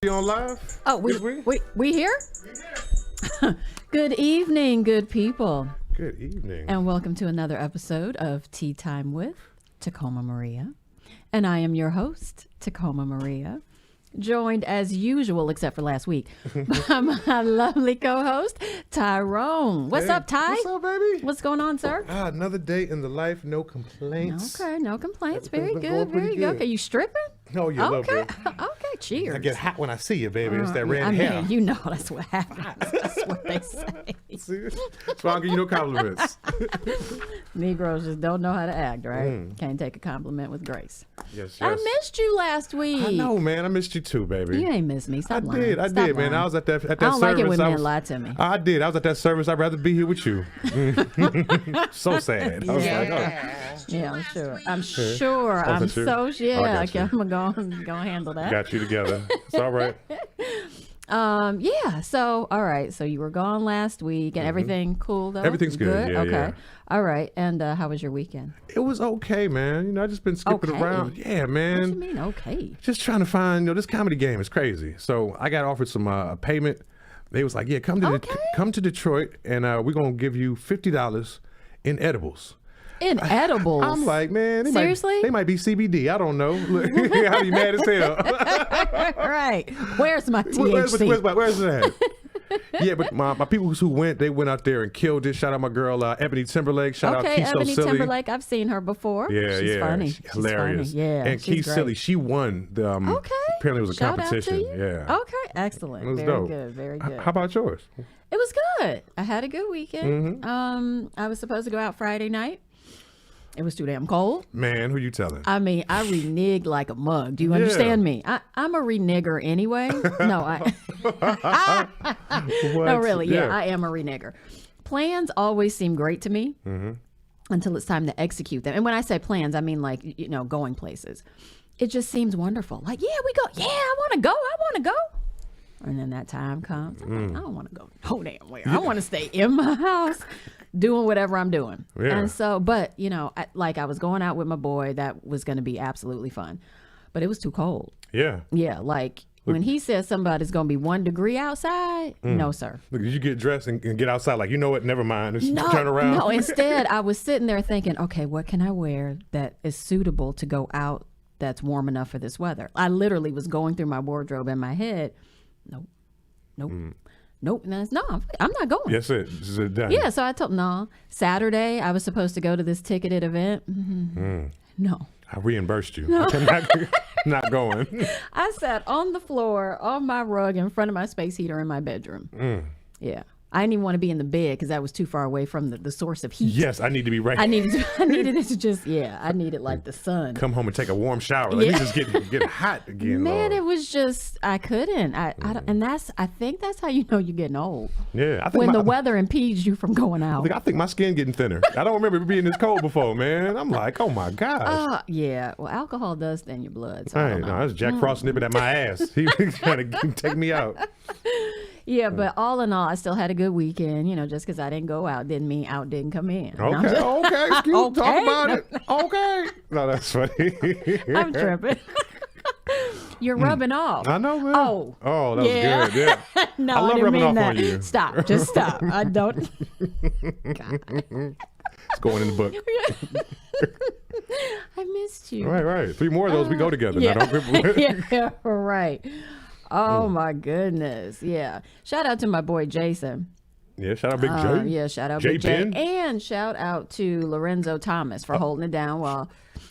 On live? Oh, we here? Good evening, good people. Good evening. And welcome to another episode of Tea Time with Tacoma Maria. And I am your host, Tacoma Maria, joined as usual, except for last week, by my lovely co-host, Tyrone. What's up, Ty? What's up, baby? What's going on, sir? Another day in the life, no complaints. Okay, no complaints. Everything's Very been good, going very pretty good. good. Okay, you stripping? Oh, yeah, a little Okay, bit. okay, cheers. I get hot when I see you, baby. It's that red I hair. mean, you know that's what happens. That's what they say. See? That's why I don't give you no compliments. Negroes just don't know how to act, right? Can't take a compliment with grace. Yes, yes. I missed you last week. I know, man. I missed you too, baby. You ain't missed me. Stop I lying. did, Stop man. lying. I was at that service. I don't like it when I men was- lie to me. I did. I was at that service. I'd rather be here with you. So sad. I was like, oh. Yeah, I'm sure. I'm sure. Oh, I'm for sure? so I yeah. got Okay, you. I'm gonna handle that. Got you together. It's all right. Yeah. So all right. So you were gone last week, and everything cool though. Everything's good. Yeah, okay. yeah. All right. And how was your weekend? It was okay, man. You know, I just been skipping Okay. around. Yeah, What man. you mean? Okay. Just trying to find, this comedy game is crazy. So I got offered some payment. They was like, yeah, come to Detroit, and we're gonna give you $50 in edibles. In edibles. I'm like, man, Seriously? they might be CBD. I don't know. I'll be mad as hell. Right. Where's my Where's THC? where's it at? Yeah, but my people who went, they went out there and killed it. Shout out my girl Ebony Timberlake. Shout out Okay, Keith So Ebony Silly. Timberlake. I've seen her before. Yeah, She's yeah, funny. She's hilarious. Funny. Yeah, and she's Keith great. Silly, she won the. Okay. Apparently, it was a Shout competition. Out to you. Yeah. Okay, excellent. It was Very dope. good. Very good. How about yours? It was good. I had a good weekend. Mm-hmm. I was supposed to go out Friday night. It was too damn cold. Man, who you telling? I mean, I reneged like a mug. Do you understand me? I'm a renegger anyway. No, no, really. Yeah, I am a renegger. Plans always seem great to me until it's time to execute them. And when I say plans, I mean like, going places. It just seems wonderful. Like, yeah, we go. Yeah, I want to go. I want to go. And then that time comes. I'm like, I don't want to go no damn where. I want to stay in my house doing whatever I'm doing. Yeah. And so, but, I was going out with my boy. That was going to be absolutely fun. But it was too cold. Yeah. Yeah, like when he says somebody's going to be 1 degree outside, no, sir. Look, you get dressed and get outside like, you know what, never mind. Just No, turn around. no. Instead, I was sitting there thinking, okay, what can I wear that is suitable to go out that's warm enough for this weather? I literally was going through my wardrobe in my head. Nope. No, I'm not going. Yes, it. This is it done. Yeah, so I told Saturday I was supposed to go to this ticketed event. No. I reimbursed you. I'm not going. I sat on the floor on my rug in front of my space heater in my bedroom. Yeah. I didn't even want to be in the bed because that was too far away from the source of heat. Yes, I need to be right. I needed it to just, I needed like the sun. Come home and take a warm shower. Like, Yeah. you just get hot again. Man, Lord. it was just, I couldn't. I don't, and I think that's how you know you're getting old. Yeah, I think When the weather impedes you from going out. I think my skin getting thinner. I don't remember being this cold before, man. I'm like, oh my gosh. Yeah. Well, alcohol does thin your blood. So I don't know. No, that's Jack Frost nipping at my ass. He trying to take me out. Yeah, but all in all, I still had a good weekend. Just because I didn't go out didn't mean out didn't come in. Okay, excuse Okay. talk about it. Okay. No, that's funny. I'm tripping. You're rubbing off. I know, man. Oh, that was yeah. good. Yeah. No, I love didn't rubbing mean off that. on you. Stop. Just stop. I don't. God. It's going in the book. I missed you. Right. 3 more of those, we go together. Yeah. Now, don't Yeah, right. Oh my goodness. Yeah. Shout out to my boy Jason. Yeah, shout out Big J. Yeah, shout out J Big J. Ben. And shout out to Lorenzo Thomas for holding it down while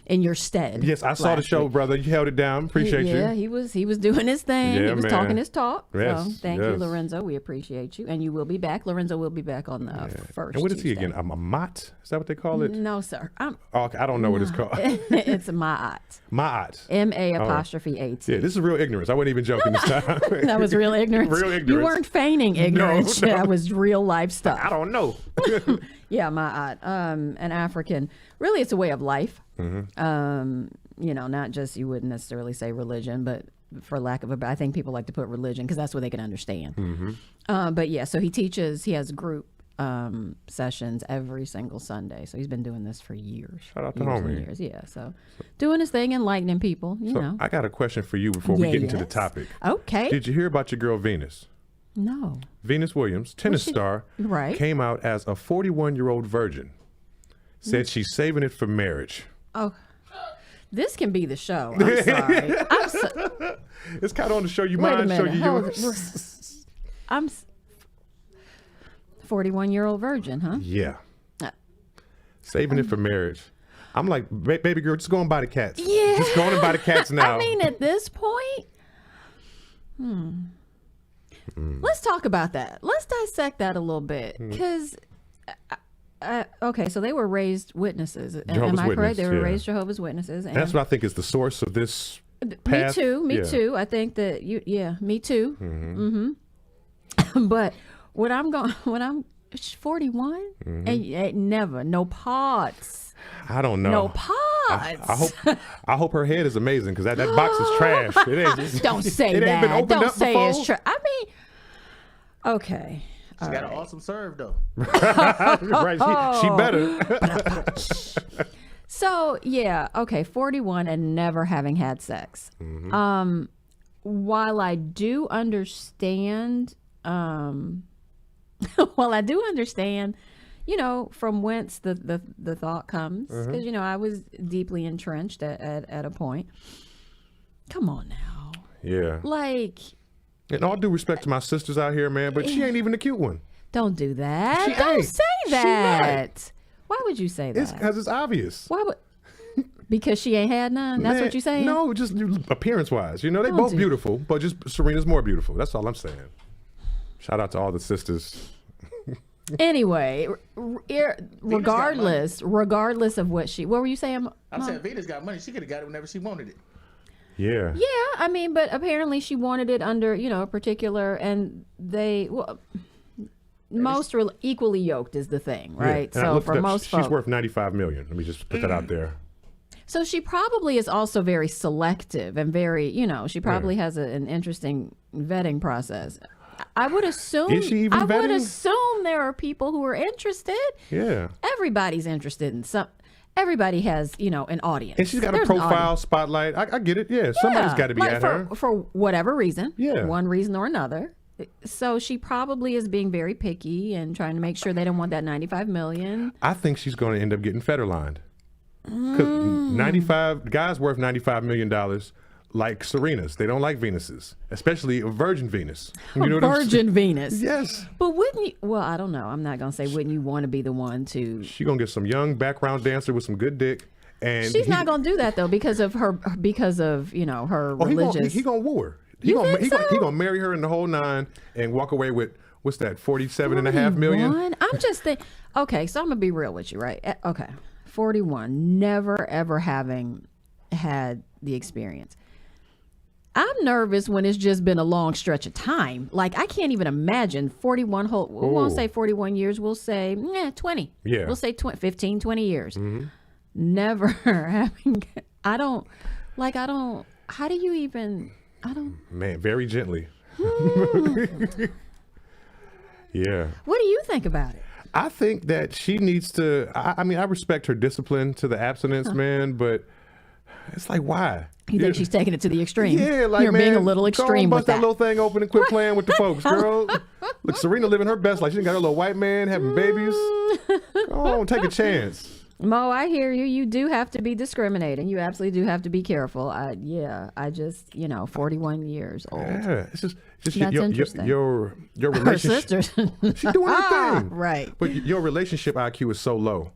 in your stead. Yes, I saw the show, week. brother. You held it down. Appreciate you. Yeah, he was doing his thing. Yeah, he was man. talking his talk. Yes, So thank you, yes. Lorenzo. We appreciate you. And you will be back. Lorenzo will be back on the first And what is he Tuesday. again? A mott? Is that what they call it? No, sir. Oh, okay, I don't know what it's called. It's Ma'at. Mott. M-A''A'-T. Yeah, this is real ignorance. I wasn't even joking this time. That was real ignorance. Real ignorance. You weren't feigning ignorance. No. That was real life stuff. I don't know. Yeah, Ma'at. An African. Really, it's a way of life. You know, not just, you wouldn't necessarily say religion, but for lack of I think people like to put religion because that's what they can understand. But yeah, so he has group sessions every single Sunday. So he's been doing this for years. Shout out to years and homie. years. Yeah, so doing his thing, enlightening people, you know. I got a question for you before we get into the Yes. topic. Okay. Did you hear about your girl Venus? No. Venus Williams, tennis she- star, right. came out as a 41-year-old virgin. Said she's saving it for marriage. Oh, this can be the show. I'm sorry. It's kind of on the show you Wait a mind, show minute. you Hold yours. I'm 41-year-old virgin, huh? Yeah. Uh, Saving it for marriage. I'm like, baby girl, just go and buy the cats. Yeah. Just go on and buy the cats now. I mean, at this point, let's talk about that. Let's dissect that a little bit, because okay, so they were raised witnesses. Jehovah's Am I Witness, correct? They were yeah. raised Jehovah's Witnesses. And That's what I think is the source of this me path. too. Me Yeah. too. I think that me too. But when I'm 41 and never no pods. I don't know. No pods. I hope her head is amazing because that box is trash. It ain't. Don't say it that. ain't been opened Don't up say before. it's trash. I mean, okay. She got an awesome serve though. Right? She better. So yeah, okay, 41 and never having had sex. While I do understand, you know, from whence the thought comes, because you know I was deeply entrenched at a point. Come on now, Yeah. like. And all due respect to my sisters out here, man, but she ain't even the cute one. Don't do that. She Don't ain't. say She that. Why would you say that? It's because it's obvious. Why would? Because she ain't had none. That's Man, what you saying? No, just appearance wise. You know, they Don't both do- beautiful, but just Serena's more beautiful. That's all I'm saying. Shout out to all the sisters. Anyway, regardless of what were you saying? I'm saying Venus got money. She could have got it whenever she wanted it. Yeah. Yeah, I mean, but apparently she wanted it under, you know, a particular, and most are equally yoked is the thing, right? And I So looked for it up. most she's folks, worth $95 million. Let me just put that out there. so she probably is also very selective and very, you know, she probably has an interesting vetting process. I would assume. Is she even I would vetting? assume there are people who are interested. Yeah. Everybody's interested in some. Everybody has, you know, an audience. And she's got a There's an profile audience. spotlight. I get it. Yeah. Somebody's got to be like at for, her. for whatever reason. Yeah. One reason or another. So she probably is being very picky and trying to make sure they don't want that 95 million. I think she's going to end up getting Federlined. Because guys worth $95 million like Serena's. They don't like Venus's, especially a virgin Venus. You know what I'm saying? Virgin Venus. Yes. But wouldn't you? Well, I don't know. I'm not gonna say wouldn't you want to be the one to? She going to get some young background dancer with some good dick. And She's not gonna do that though because of you know her religious. He gonna woo her. He You gonna think so? he gonna marry her in the whole nine and walk away with what's that, 47.5 million? 41? I'm just thinking. Okay, so I'm gonna be real with you, right? Okay, 41, never ever having had the experience. I'm nervous when it's just been a long stretch of time. Like I can't even imagine 41 whole. We won't Oh. say 41 years. We'll say 20. Yeah. We'll say 15, 20 years. Never having. I don't. How do you even? I don't. Man, very gently. Yeah. What do you think about it? I think that she needs to, I mean, I respect her discipline to the abstinence, man, but it's like, why? You think she's taking it to the extreme? Yeah, like, You're man, being a little go on, extreme bust with that that. little thing open and quit playing with the folks, girl. Look, Serena living her best life. She got her little white man having babies. Go on, take a chance. Mo, I hear you. You do have to be discriminating. You absolutely do have to be careful. I just, 41 years old. Yeah, it's just That's your interesting. your Her relationship. sisters. She's doing her thing. Right. But your relationship IQ is so low.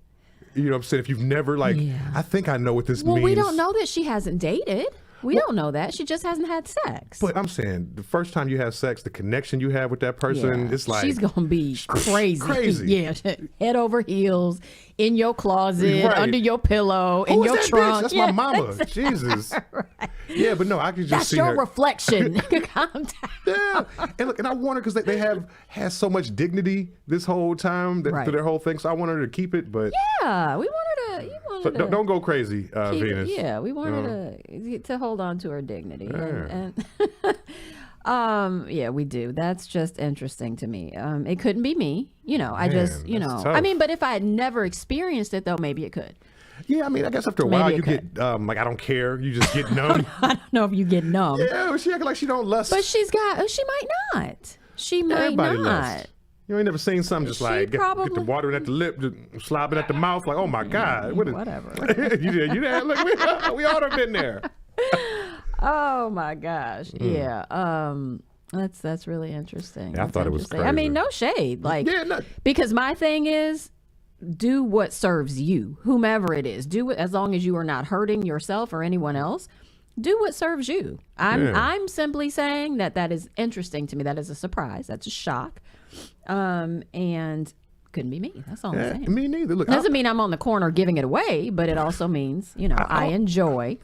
You know what I'm saying? If you've never I think I know what this means. Well, we don't know that she hasn't dated. We don't know that. She just hasn't had sex. But I'm saying the first time you have sex, the connection you have with that person, it's like she's gonna be crazy. Crazy. Yeah, head over heels in your closet, Right. under your pillow, in Who is your that trunk. bitch? That's my mama. Jesus. Right. Yeah, but no, I could just That's see your her. reflection. Calm down. Yeah, and look, and I want her because they have had so much dignity this whole time Right. through their whole thing. So I want her to keep it, but Yeah, we want her to. You want so her to don't go crazy, keep it. Venus. Yeah, we want her to hold on to her dignity. Yeah. And yeah, we do. That's just interesting to me. It couldn't be me. I just, that's I tough. mean, but if I had never experienced it, though, maybe it could. Yeah, I mean, I guess after a Maybe while it you could. get I don't care. You just get numb. I don't know if you get numb. Yeah, but she acting like she don't lust. But she might not. She might Everybody not. lust. You ain't never seen something just She like get the probably- water at the lip, just slobbing at the mouth, like, oh my God. What is, Whatever. you did. Look, we all have been there. Oh my gosh. Yeah. That's really interesting. Yeah, I That's thought it was interesting. I mean, crazy. no shade. Like, Yeah, no. because my thing is, do what serves you, whomever it is. Do it as long as you are not hurting yourself or anyone else. Do what serves you. I'm simply saying that is interesting to me. That is a surprise. That's a shock. And couldn't be me. That's all I'm saying. Me neither. Look, Doesn't mean I'm on the corner giving it away, but it also means, I enjoy.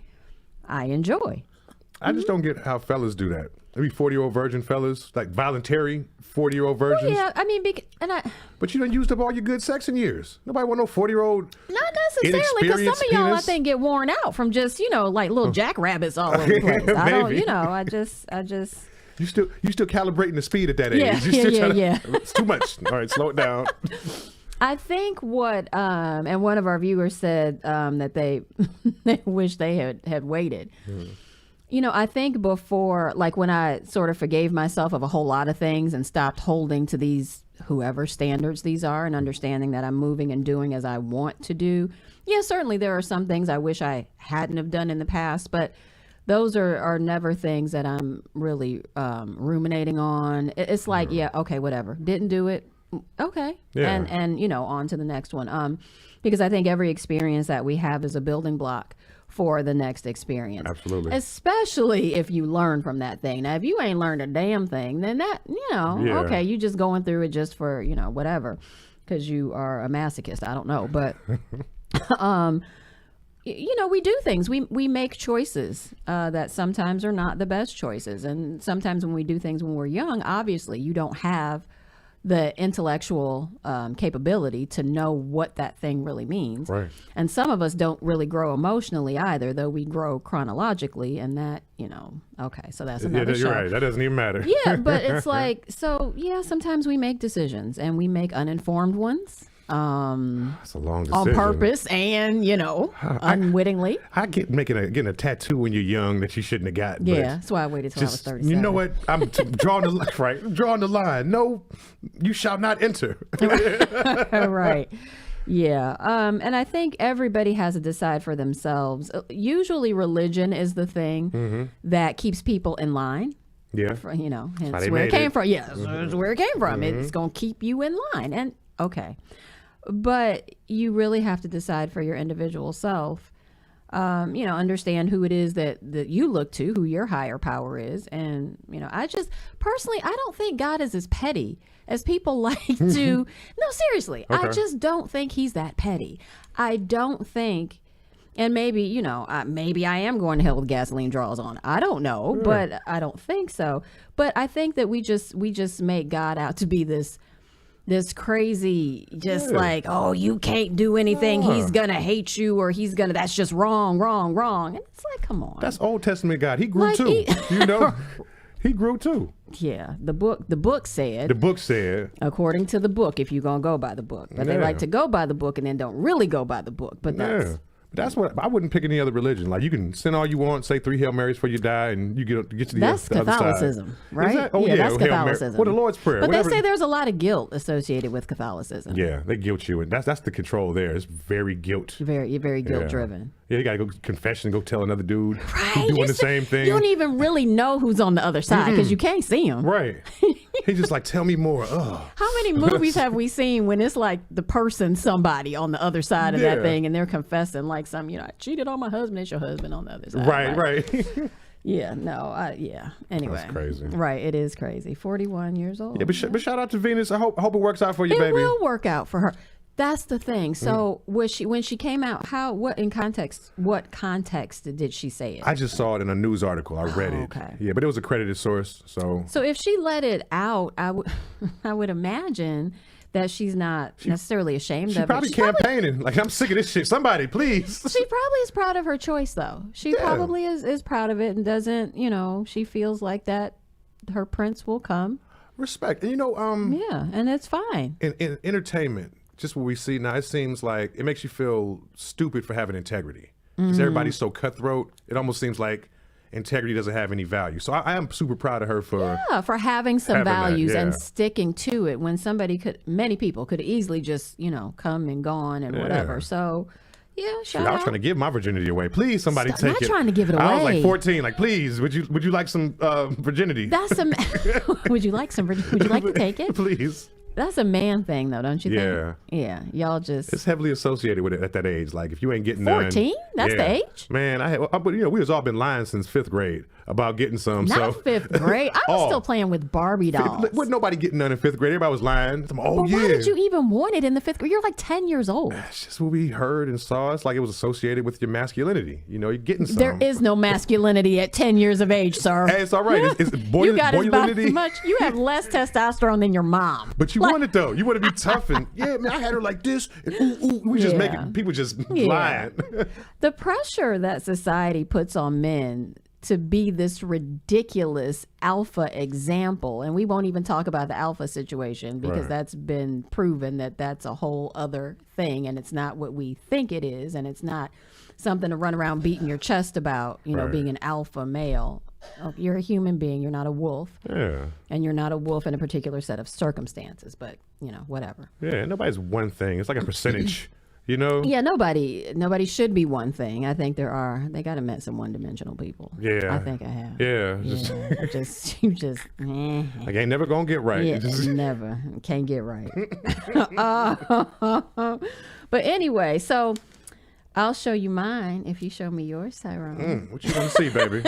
I just don't get how fellas do that. Maybe 40-year-old virgin fellas, like voluntary 40-year-old virgins. Yeah, I mean, But you done used up all your good sex in years. Nobody want no 40-year-old. not necessarily, because some of y'all, I penis. think, get worn out from just, like little jackrabbits all over the place. I don't, Maybe. I just. You still calibrating the speed at that age. Yeah, You still yeah, trying to- yeah. It's too much. All right, slow it down. I think what, and one of our viewers said that they wish they had waited. I think before, like when I sort of forgave myself of a whole lot of things and stopped holding to these, whoever standards these are, and understanding that I'm moving and doing as I want to do. Yeah, certainly there are some things I wish I hadn't have done in the past, but those are never things that I'm really ruminating on. It's like, yeah, okay, whatever. Didn't do it. Okay. Yeah. And on to the next one. Because I think every experience that we have is a building block for the next experience. Absolutely. Especially if you learn from that thing. Now, if you ain't learned a damn thing, then that, Yeah. okay, you just going through it just for, whatever, because you are a masochist. I don't know. But, we do things. We make choices that sometimes are not the best choices. And sometimes when we do things when we're young, obviously you don't have the intellectual capability to know what that thing really means. Right. And some of us don't really grow emotionally either, though we grow chronologically, and that, okay, so that's another You're show. right. That doesn't even matter. Yeah, but it's like, so yeah, sometimes we make decisions, and we make uninformed ones. That's a long decision. On purpose and, unwittingly. I get getting a tattoo when you're young that you shouldn't have got. Yeah, but that's why I waited till I was just, 37. you know what? I'm drawing the line. Right, I'm drawing the line. No, you shall not enter. Right. Yeah. And I think everybody has to decide for themselves. Usually religion is the thing that keeps people in line. Yeah. For, hence they where it made came it. from. Yeah, that's where it came from. It's going to keep you in line. And okay. But you really have to decide for your individual self, understand who it is that you look to, who your higher power is. And, I just personally, I don't think God is as petty as people like to. No, seriously, I Okay. just don't think he's that petty. I don't think. And maybe, maybe I am going to hell with gasoline draws on. I don't know, but I don't think so. But I think that we just make God out to be this crazy, just like, oh, you can't do anything. He's going to hate you, or that's just wrong. And it's like, come on. That's Old Testament God. He grew Like, too. He grew too. Yeah. The book said, The book said. according to the book, if you're going to go by the book. But they Yeah. like to go by the book and then don't really go by the book. But that's, Yeah. That's what I wouldn't pick any other religion. Like you can sin all you want, say 3 Hail Marys before you die, and you get to the, That's the other side. Catholicism, right? That? Oh, yeah, that's Hail Mary. Catholicism. Well, the Lord's Prayer. But whatever. they say there's a lot of guilt associated with Catholicism. Yeah, they guilt you, and that's the control there. It's very guilt. You're very guilt driven. Yeah, you gotta go confession, go tell another dude Right. who's doing the same thing. You don't even really know who's on the other side because you can't see him. Right. He's just like, tell me more. Ugh. How many movies have we seen when it's like the person, somebody on the other side of that thing, and they're confessing like I cheated on my husband. It's your husband on the other side. Right. Yeah, no, yeah. Anyway. That's crazy. Right, it is crazy. 41 years old. Yeah, but shout out to Venus. I hope it works out for you, it baby. It will work out for her. That's the thing. So when she came out, what context did she say it? I just saw it in a news article. I read it. Okay. Yeah, but it was a credited source. So if she let it out, I would imagine that she's not necessarily ashamed of it. Probably campaigning. Like, I'm sick of this shit. Somebody, please. She probably is proud of her choice, though. She probably is proud of it and doesn't, she feels like that her prince will come. Respect. And yeah, and it's fine. In entertainment, just what we see now, it seems like it makes you feel stupid for having integrity. Because everybody's so cutthroat, it almost seems like integrity doesn't have any value. So I am super proud of her for having some values that, and sticking to it when many people could easily just, come and gone and whatever. So shout out. I was trying to give my virginity away. Please, somebody take it. I'm not trying to give it away. I was like 14. Like, please, would you like some virginity? That's would you like to take it? Please. That's a man thing, though, don't you think? Yeah. Y'all just... It's heavily associated with it at that age. Like, if you ain't getting 14? That's the age? Man, we was all been lying since 5th grade about getting some. Not 5th grade. I was still playing with Barbie dolls. Wasn't nobody getting none in 5th grade. Everybody was lying. Why did you even want it in the 5th grade? You're like 10 years old. It's just what we heard and saw. It's like it was associated with your masculinity. You're getting some. There is no masculinity at 10 years of age, sir. Hey, it's all right. It's you got about as much. You have less testosterone than your mom. But you want it, though. You want to be tough. And man, I had her like this. And we just making people just lying. The pressure that society puts on men to be this ridiculous alpha example, and we won't even talk about the alpha situation because that's been proven that that's a whole other thing, and it's not what we think it is, and it's not something to run around beating your chest about, being an alpha male. You're a human being. You're not a wolf. Yeah. And you're not a wolf in a particular set of circumstances, but whatever. Yeah, nobody's one thing. It's like a percentage. Yeah, nobody should be one thing. I think they got to met some one-dimensional people. Yeah. I think I have. Yeah. You just like, ain't never gonna get right. Yeah, never. Can't get right. But anyway, so I'll show you mine if you show me yours, Tyrone. What you want to see, baby?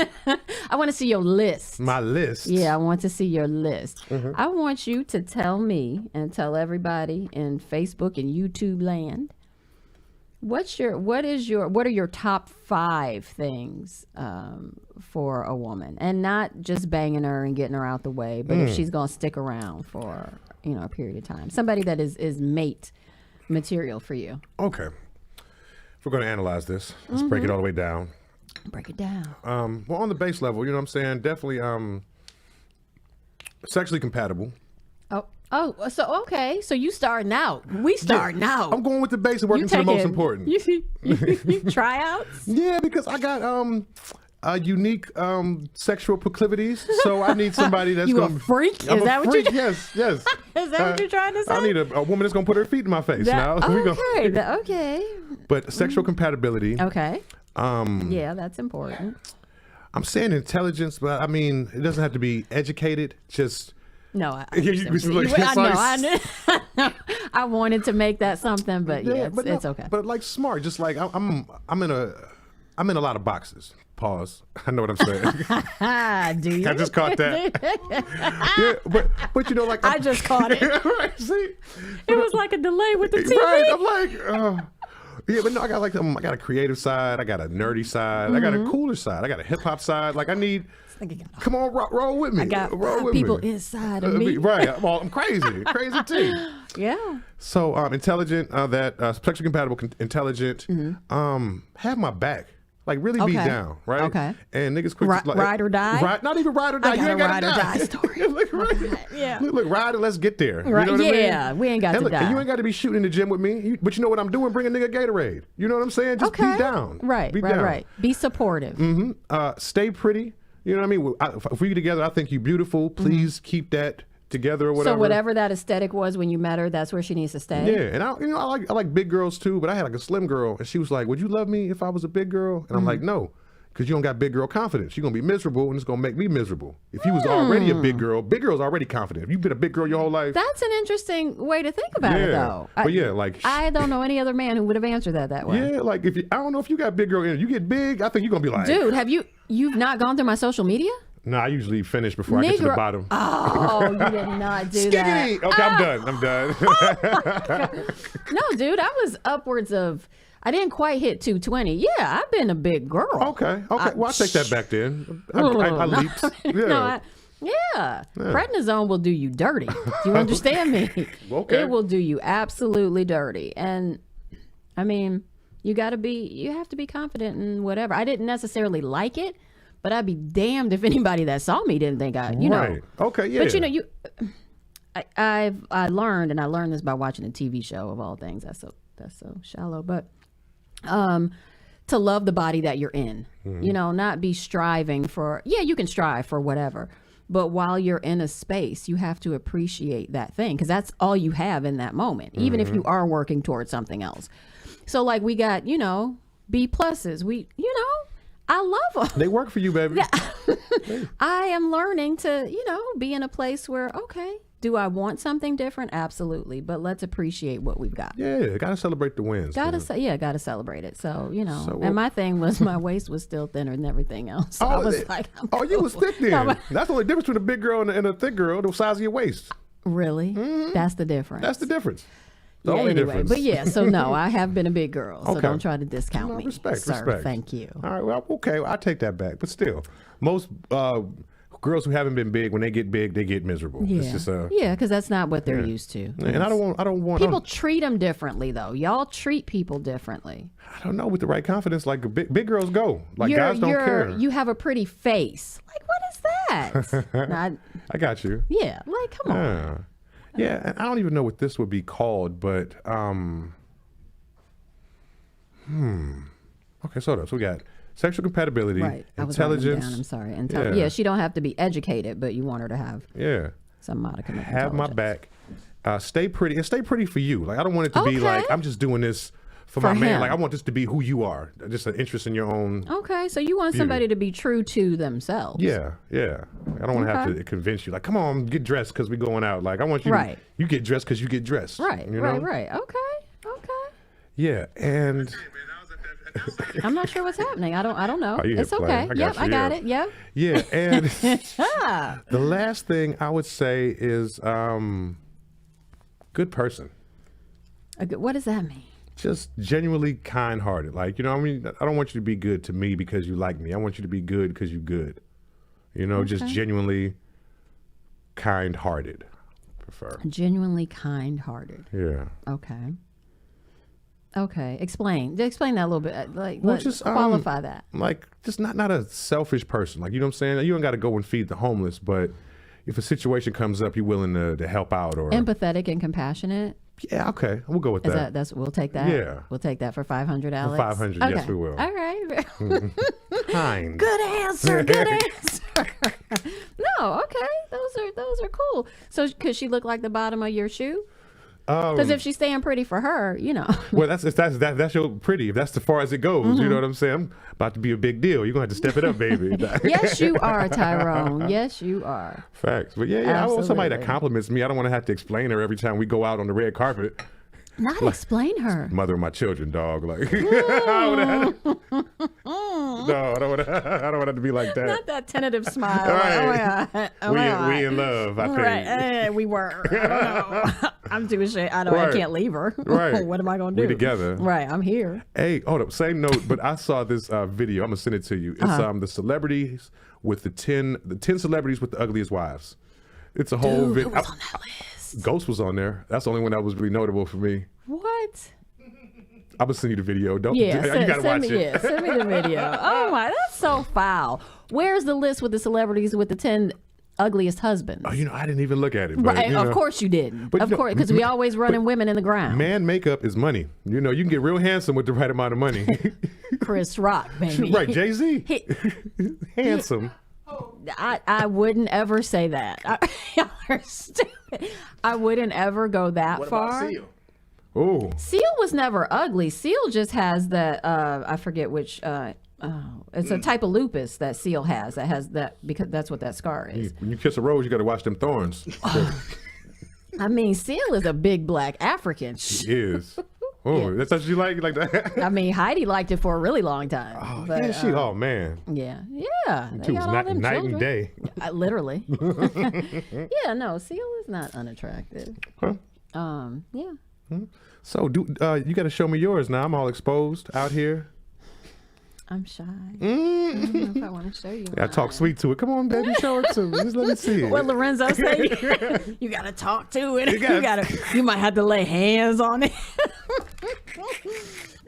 I want to see your list. My list? Yeah, I want to see your list. I want you to tell me and tell everybody in Facebook and YouTube land, what are your top 5 things for a woman, and not just banging her and getting her out the way, but if she's gonna stick around for a period of time, somebody that is mate material for you. Okay, if we're gonna analyze this, let's break it all the way down. Break it down. Well, on the base level, you know what I'm saying, definitely sexually compatible. Oh, so okay. So you starting out. We starting out. I'm going with the base and working to the most important. You tryouts? Yeah, because I got unique sexual proclivities, so I need somebody that's a freak? I'm Is that what you? Yes. Is that what you're trying to say? I need a woman that's gonna put her feet in my face. Okay. But sexual compatibility. Okay. Yeah, that's important. I'm saying intelligence, but I mean it doesn't have to be educated. Just no, I wanted to make that something, but it's okay. But like smart, just like I'm in a lot of boxes. Pause. I know what I'm saying. Do you? I just caught that. Yeah, but like I just caught it. Right, see, it was like a delay with the TV. Right, I'm like, yeah, but no, I got a creative side, I got a nerdy side, I got a cooler side, I got a hip hop side. Like I need. Come on, roll with me. I got roll with people me. inside of me. Right. Well, I'm crazy too. Yeah. So intelligent, sexually compatible, intelligent. Have my back. Like really be Okay. down, right? Okay. And niggas quick to, like, Ride or die? Not even ride or die. I You got ain't a gotta ride or die story. look, Yeah. look, ride and let's get there. Right, You know what I yeah, mean? we ain't got and to look, die. And you ain't got to be shooting in the gym with me. But you know what I'm doing? Bring a nigga Gatorade. You know what I'm saying? Just Okay. be down. Right, be right, down. right. Be supportive. Stay pretty. You know what I mean? If we get together, I think you beautiful. Please keep that together or whatever. So whatever that aesthetic was when you met her, that's where she needs to stay. Yeah, and I like big girls too, but I had like a slim girl, and she was like, "Would you love me if I was a big girl?" And I'm like, "No, because you don't got big girl confidence. You're gonna be miserable, and it's gonna make me miserable. If you was already a big girl's already confident. If you've been a big girl your whole life, That's an interesting way to think about it, though. But yeah, like I don't know any other man who would have answered that way. yeah, like I don't know if you got big girl energy. You get big, I think you're gonna be like, Dude, you've not gone through my social media? No, I usually finish before I get to the bottom. Oh, you did not do that. Skiggity! Okay, I'm done. No, dude, I was upwards of. I didn't quite hit 220. Yeah, I've been a big girl. Okay. Well, I'll take that back then. I leaped. Yeah. Prednisone will do you dirty. Do you understand me? Okay. It will do you absolutely dirty. And I mean, you have to be confident in whatever. I didn't necessarily like it, but I'd be damned if anybody that saw me didn't think I. Right. Okay. Yeah. But I learned, and I learned this by watching a TV show of all things. That's so shallow, but to love the body that you're in, not be striving for, you can strive for whatever, but while you're in a space, you have to appreciate that thing because that's all you have in that moment, even if you are working towards something else. So like we got, B pluses, I love them. They work for you, baby. I am learning to, be in a place where, okay, do I want something different? Absolutely. But let's appreciate what we've got. Yeah, gotta celebrate the wins. Gotta celebrate it. So, and my thing was my waist was still thinner than everything else. So I was like, you was thick then. That's the only difference between a big girl and a thick girl, the size of your waist. Really? That's the difference. That's the difference. The only difference. But yeah, so no, I have been a big girl. So don't try to discount me. Respect. Thank you. All right, well, okay, I'll take that back. But still, most girls who haven't been big, when they get big, they get miserable. Yeah, it's just, because that's not what they're used to. And I don't want people treat them differently though. Y'all treat people differently. I don't know, with the right confidence, like big girls go. Like guys don't care. You have a pretty face. Like what is that? I got you. Yeah, like come on. Yeah, and I don't even know what this would be called, but okay, so we got sexual compatibility, right. intelligence. I'm sorry. Yeah, she don't have to be educated, but you want her to have some modicum of have my back. Stay pretty, and stay pretty for you. Like I don't want it to be like I'm just doing this for my man. Like I want this to be who you are, just an interest in your own. Okay, so you want somebody to be true to themselves. Yeah. I don't want to have to convince you. Like, come on, get dressed because we're going out. Like I want you. Right. You get dressed because you get dressed. Right. You know? Right. Okay. Yeah, and. I'm not sure what's happening. I don't know. Oh, it's okay. I got it. Yep. Yeah, and the last thing I would say is good person. What does that mean? Just genuinely kind-hearted. Like, I don't want you to be good to me because you like me. I want you to be good because you're good. Just genuinely kind-hearted. Prefer. Genuinely kind-hearted. Yeah. Okay. Explain that a little bit. Like, just qualify that. Like, just not a selfish person. Like, you know what I'm saying? You don't got to go and feed the homeless, but if a situation comes up, you're willing to help out or empathetic and compassionate. Yeah, okay, we'll go with that. We'll take that. Yeah, we'll take that for 500, Alex. For 500, okay. Yes, we will. All right. Kind. Good answer. No, okay, those are cool. So, could she look like the bottom of your shoe? Because if she's staying pretty for her, Well, that's your pretty. If that's as far as it goes, you know what I'm saying? I'm about to be a big deal. You're gonna have to step it up, baby. Yes, you are, Tyrone. Yes, you are. Facts. But yeah, I want somebody that compliments me. I don't want to have to explain her every time we go out on the red carpet. Not explain her. Mother of my children, dog. Like, I don't want to be like that. Not that tentative smile. Right. We in love, I think. Right. We were. I don't know. I'm too ashamed. I can't leave her. Right. What am I going to do? We together. Right. I'm here. Hey, hold up. Same note, but I saw this video. I'm going to send it to you. It's the celebrities with the 10 celebrities with the ugliest wives. It's a whole video. Who was on that list? Ghost was on there. That's the only one that was really notable for me. What? I'm gonna send you the video. Don't Yeah, you gotta watch it. Yeah, send me the video. Oh my, that's so foul. Where's the list with the celebrities with the 10 ugliest husbands? Oh, I didn't even look at it. But, Right, of course you didn't. But of course, because we always running women in the ground. Man makeup is money. You can get real handsome with the right amount of money. Chris Rock, baby. Right, Jay-Z. Handsome. I wouldn't ever say that. Y'all are stupid. I wouldn't ever go that What far. about Seal? Oh. Seal was never ugly. Seal just has that, I forget which, it's a type of lupus that Seal has. That has that, because that's what that scar is. When you kiss a rose, you got to watch them thorns. I mean, Seal is a big black African. He is. Oh, that's what you like that? I mean, Heidi liked it for a really long time. Oh, but, yeah, oh, man. Yeah. They Two was got all them night children. and day. Literally. Yeah, no, Seal is not unattractive. Huh? Yeah. So, you got to show me yours now. I'm all exposed out here. I'm shy. I don't know if I want to show you. I talk sweet to it. Come on, baby, show it to me. Just let me see it. What Lorenzo say? You gotta talk to it. You might have to lay hands on it.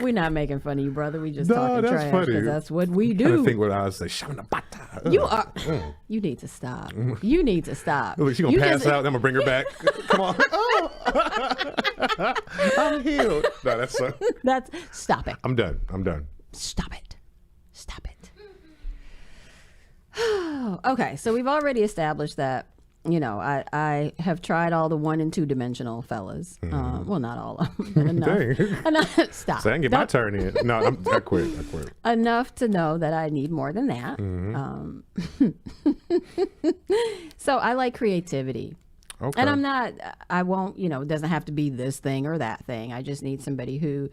We're not making fun of you, brother. We just talking that's trash funny. because that's what we I do. think what I would say. Shamana bata. You are. You need to stop. You need to stop. Look, she gonna You pass just- out. I'm gonna bring her back. Come on. I'm healed. No, That's stop it. I'm done. Stop it. Stop it. Okay, so we've already established that, I have tried all the 1 and 2 dimensional fellas. Well, not all of them, but enough. Enough. Stop. So I can get my turn in. No, I quit. Enough to know that I need more than that. So I like creativity. Okay. And I won't, it doesn't have to be this thing or that thing. I just need somebody who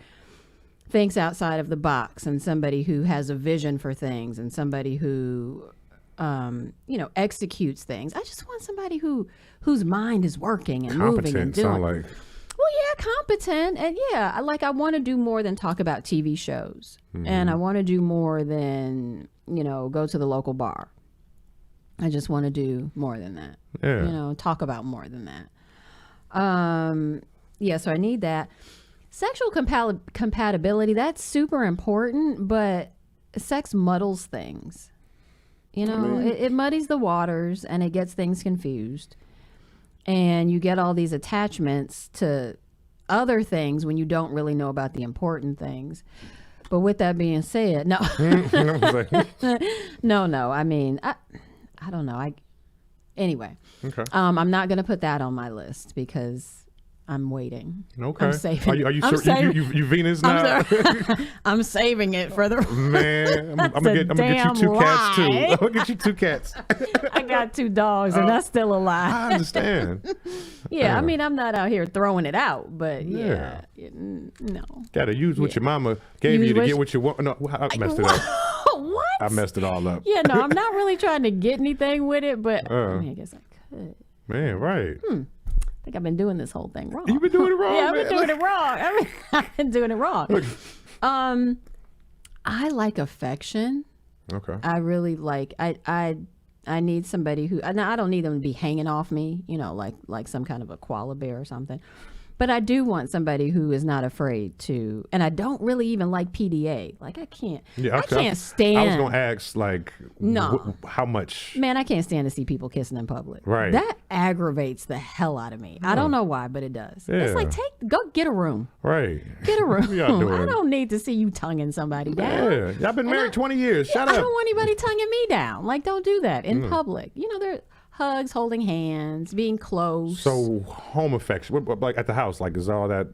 thinks outside of the box, and somebody who has a vision for things, and somebody who, executes things. I just want somebody whose mind is working and moving and Competent, doing. sound like. Well, yeah, competent. And yeah, I want to do more than talk about TV shows. And I want to do more than, go to the local bar. I just want to do more than that. Yeah. Talk about more than that. Yeah, so I need that. Sexual compatibility, that's super important, but sex muddles things. It muddies the waters and it gets things confused. And you get all these attachments to other things when you don't really know about the important things. But with that being said, no. No. I mean, I don't know. Anyway. Okay. I'm not going to put that on my list because I'm waiting. Okay. I'm saving. Are you I'm sure? saving- You Venus now? I'm saving it for the. Man, I'm gonna get damn you 2 cats too. lie. I'm gonna get you 2 cats. I got 2 dogs and that's still a lie. I understand. Yeah, I mean, I'm not out here throwing it out, but no. Gotta use what your mama gave Use you to what get what you want. No, I messed it up. What? I messed it all up. Yeah, no, I'm not really trying to get anything with it, but I guess I could. Man, right. I think I've been doing this whole thing wrong. You've been doing it wrong. Yeah, I've man. been doing it wrong. I've been doing it wrong. I like affection. Okay. I really like. I need somebody who. Now I don't need them to be hanging off me. Like some kind of a koala bear or something. But I do want somebody who is not afraid to, and I don't really even like PDA. Like I can't stand. I was gonna ask No. how much. Man, I can't stand to see people kissing in public. Right. That aggravates the hell out of me. I don't know why, but it does. It's like go get a room. Right. Get a room. Y'all doing? I don't need to see you tonguing somebody down. Yeah, y'all been married 20 years. Shut I up. don't want anybody tonguing me down. Like, don't do that in public. There hugs, holding hands, being close. So home affection, like at the house, like is all that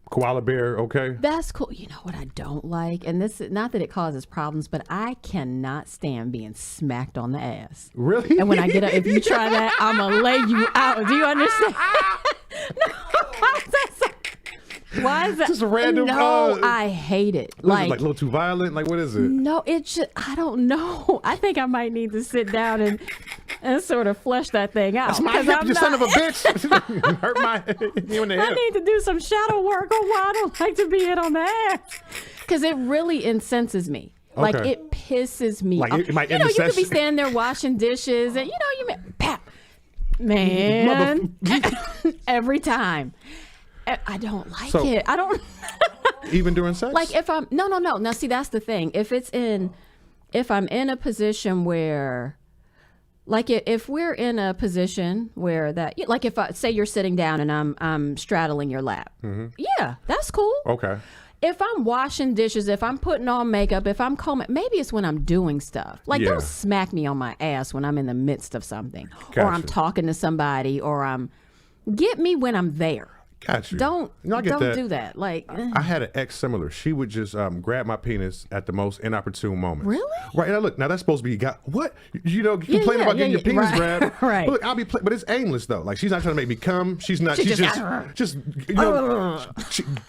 koala bear okay? That's cool. You know what I don't like, and this not that it causes problems, but I cannot stand being smacked on the ass. Really? And when I get up, if you try that, I'm gonna lay you out. Do you understand? Why is that? Just a random. No, I hate it. Like a little too violent. Like what is it? No, it's just I don't know. I think I might need to sit down and sort of flesh that thing out. That's my hip, you son of a bitch. Hurt my you in the I hip. need to do some shadow work on why I don't like to be hit on the ass. Because it really incenses me. Like Okay. it pisses me Like, off. it might you end the could be session. standing there washing dishes and you may, pap, man, every time. I don't like it. I don't. Even during sex? Like if I'm no. Now see, that's the thing. If I'm in a position where, like if we're in a position where that, like if say you're sitting down and I'm straddling your lap, yeah, that's cool. Okay. If I'm washing dishes, if I'm putting on makeup, if I'm combing, maybe it's when I'm doing stuff. Like don't smack me on my ass when I'm in the midst of something, or I'm talking to somebody, or get me when I'm there. Got you. Don't do that. Like I had an ex similar. She would just grab my penis at the most inopportune moments. Really? Right. Now look, now that's supposed to be what you complain about getting your penis grabbed. Right. But look, I'll be but it's aimless though. Like she's not trying to make me come. She's not. She's just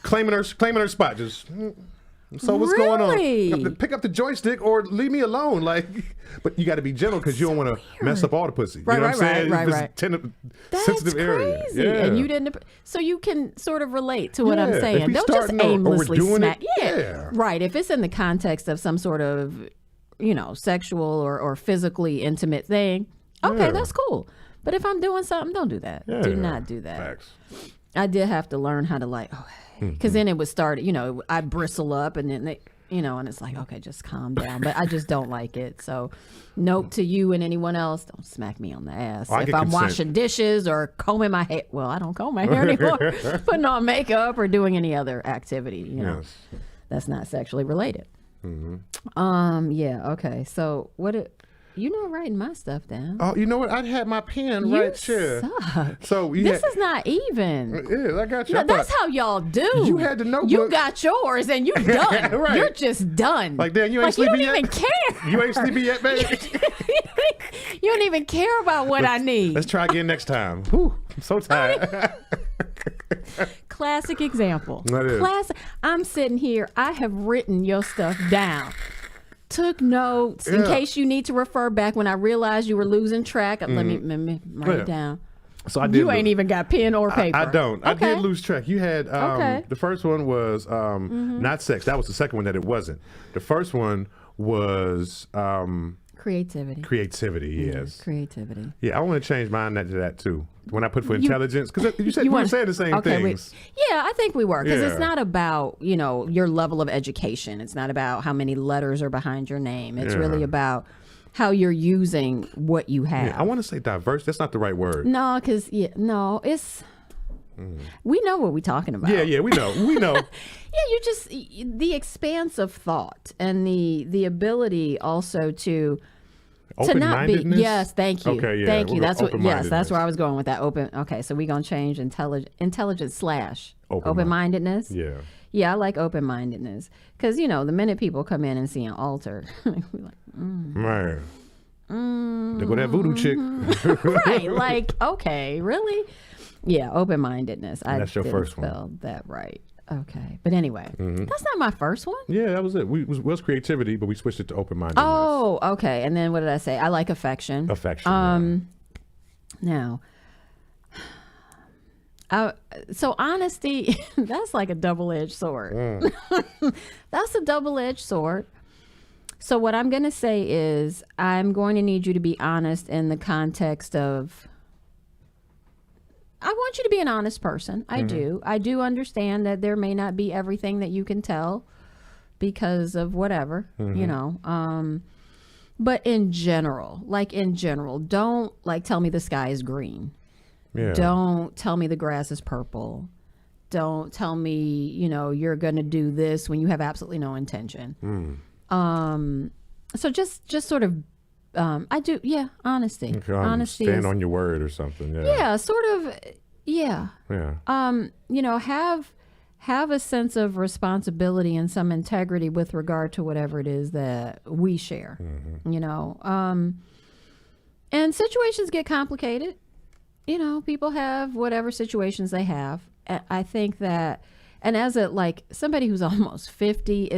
claiming her spot. Just. So what's going on? Pick up the joystick or leave me alone. Like, but you got to be gentle because you don't want to mess up all the pussy. You know what I'm saying? Right. That's sensitive area. Crazy. Yeah. And you didn't. So you can sort of relate to what I'm saying. Don't just or aimlessly we're doing smack. It, yeah. Right. If it's in the context of some sort of, sexual or physically intimate thing, okay, that's cool. But if I'm doing something, don't do that. Do not do that. Facts. I did have to learn how to because then it would start, I'd bristle up and then and it's like, okay, just calm down. But I just don't like it. So note to you and anyone else, don't smack me on the ass. If I'm washing dishes or combing my hair, well, I don't comb my hair anymore, putting on makeup or doing any other activity, that's not sexually related. Yeah, okay. So writing my stuff down. Oh, you know what? I'd had my pen right here. Suck. So this is not even. It is. I got you. No, that's how y'all do. You had the notebook. You got yours and you done. Right. You're just done. Like, Dan, you ain't sleeping yet? You don't even care. You ain't sleeping yet, baby? You don't even care about what I need. Let's try again next time. Whew, I'm so tired. Classic example. That is. Classic. I'm sitting here. I have written your stuff down. Took notes in case you need to refer back when I realized you were losing track. Let me write it down. So I did. You ain't even got pen or paper. I don't. Okay. I did lose track. You had the first one was not sex. That was the second one that it wasn't. The first one was creativity. Creativity, yes. Creativity. Yeah, I want to change mine to that too. When I put for intelligence, because you said we were saying the same things. I think we were, because it's not about your level of education. It's not about how many letters are behind your name. It's really about how you're using what you have. Yeah, I want to say diverse. That's not the right word. No, because it's. We know what we're talking about. Yeah, we know. You just the expanse of thought and the ability also to not be. Yes, thank you. Okay, yeah. Thank you. That's what. Yes, that's where I was going with that. Okay, so we're gonna change intelligence / open-mindedness. Yeah. Yeah, I like open-mindedness because the minute people come in and see an altar, we're like, man, there go that voodoo chick. Right? Like, okay, really? Yeah, open-mindedness. That's your first one. Spell that right. Okay, but anyway, that's not my first one. Yeah, that was it. We was creativity, but we switched it to open-mindedness. Oh, okay. And then what did I say? I like affection. Affection. Now, so honesty, that's like a double-edged sword. That's a double-edged sword. So what I'm going to say is I'm going to need you to be honest in the context of, I want you to be an honest person. I do. I do understand that there may not be everything that you can tell because of whatever, but in general, don't tell me the sky is green. Yeah. Don't tell me the grass is purple. Don't tell me, you're going to do this when you have absolutely no intention. So just sort of, I do. Yeah. Honesty. Okay, honesty. Stand on your word or something. Yeah. Yeah. Sort of. Yeah. Yeah. Have a sense of responsibility and some integrity with regard to whatever it is that we share, and situations get complicated. People have whatever situations they have. I think that, and as somebody who's almost 50,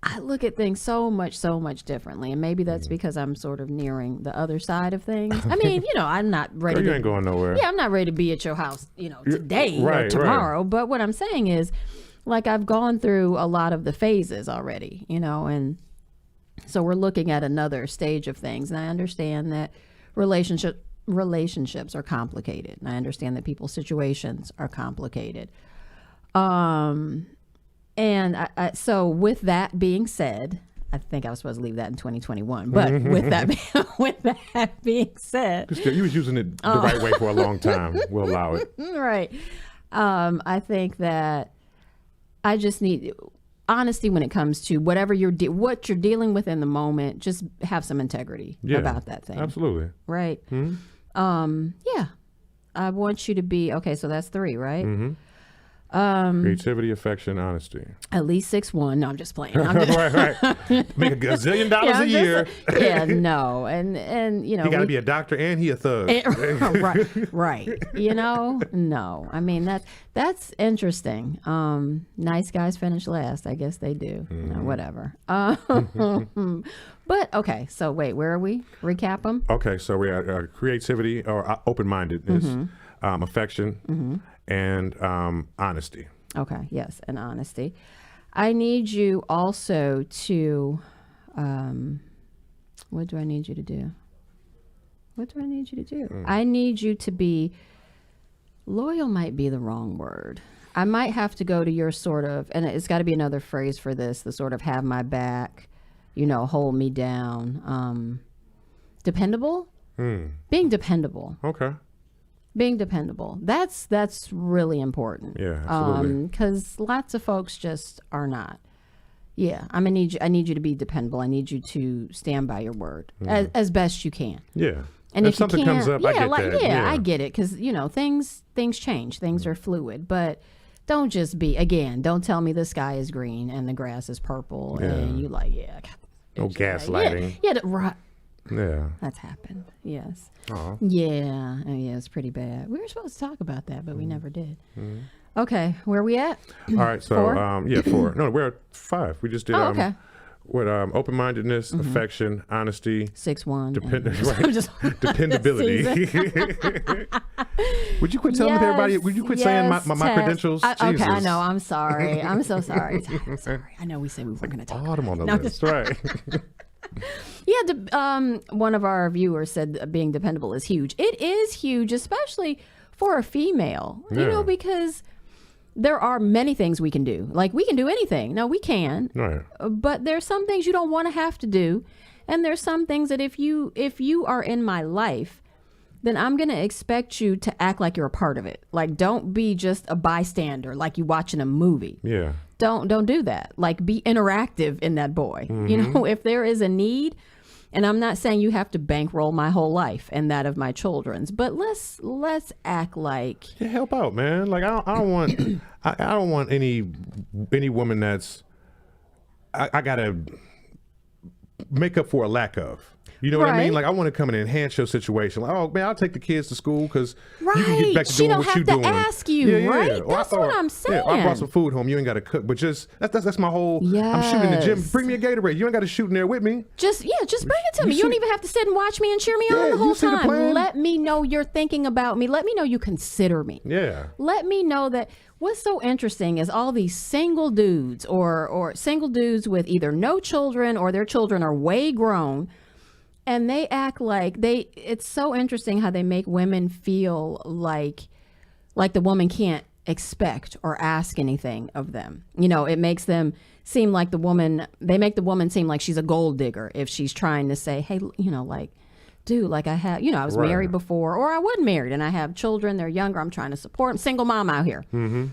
I look at things so much differently. And maybe that's because I'm sort of nearing the other side of things. I mean, I'm not ready. Girl, you ain't going nowhere. Yeah, I'm not ready to be at your house, today or tomorrow. Right. But what I'm saying is, I've gone through a lot of the phases already, and so we're looking at another stage of things. And I understand that relationships are complicated. And I understand that people's situations are complicated. And so with that being said, I think I was supposed to leave that in 2021, but with that being said, You was using it the right way for a long time. We'll allow it. right. I think that I just need honesty when it comes to whatever what you're dealing with in the moment. Just have some integrity about that thing. Absolutely. Right. Yeah. I want you to be okay. So that's 3, right? Creativity, affection, honesty. At least 6'1". No, I'm just playing. I'm just, right. Make $1 gazillion a year. No, and he got to be a doctor and he a thug. right. No. I mean that's interesting. Nice guys finish last. I guess they do. Whatever. But okay. So wait, where are we? Recap them. Okay, so we are creativity or open-mindedness, affection. And honesty. Okay, yes, and honesty. I need you also to, what do I need you to do? I need you to be, loyal might be the wrong word. I might have to go to your sort of, and it's got to be another phrase for this, the sort of have my back, hold me down. Dependable? Being dependable. Okay. Being dependable. That's really important. Yeah, absolutely. Because lots of folks just are not. Yeah, I need you to be dependable. I need you to stand by your word as best you can. Yeah. And if something comes up, I get that. Yeah, I get it. Because, things change. Things are fluid. But don't just don't tell me the sky is green and the grass is purple. And you no gaslighting. Right. Yeah. That's happened. Yes. Aww. Yeah. Oh, yeah, it's pretty bad. We were supposed to talk about that, but we never did. Okay, where are we at? All right, so 4? 4. No, we're at 5. We just did okay. With open-mindedness, affection, honesty, 6'1", dependability. Would you quit telling everybody? Would you quit saying my credentials? Okay, I know. I'm sorry. I'm so sorry. I'm sorry. I know we said we weren't going to talk. Bottom on the list, right? Yeah, one of our viewers said being dependable is huge. It is huge, especially for a female, because there are many things we can do. Like, we can do anything. No, we can. Right. But there's some things you don't want to have to do. And there's some things that if you are in my life, then I'm going to expect you to act like you're a part of it. Like, don't be just a bystander, like you watching a movie. Yeah. Don't do that. Like, be interactive in that boy. If there is a need, and I'm not saying you have to bankroll my whole life and that of my children's, but let's act like help out, man. Like, I don't want I don't want any woman that's I gotta make up for a lack of. You know what I mean? Like, I want to come and enhance your situation. Like, oh, man, I'll take the kids to school because you can get back to doing what you're doing. She don't have to ask you, right? That's what I'm saying. Yeah, I brought some food home. You ain't got to cook. But just, that's my whole, I'm shooting in the gym. Bring me a Gatorade. You ain't got to shoot in there with me. Just bring it to me. You don't even have to sit and watch me and cheer me on the whole time. Let me know you're thinking about me. Let me know you consider me. Yeah. Let me know that. What's so interesting is all these single dudes or single dudes with either no children or their children are way grown. And they act like it's so interesting how they make women feel like the woman can't expect or ask anything of them. It makes them seem like they make the woman seem like she's a gold digger if she's trying to say, hey, dude, like I have, I was married before, or I wasn't married and I have children, they're younger, I'm trying to support them. Single mom out here.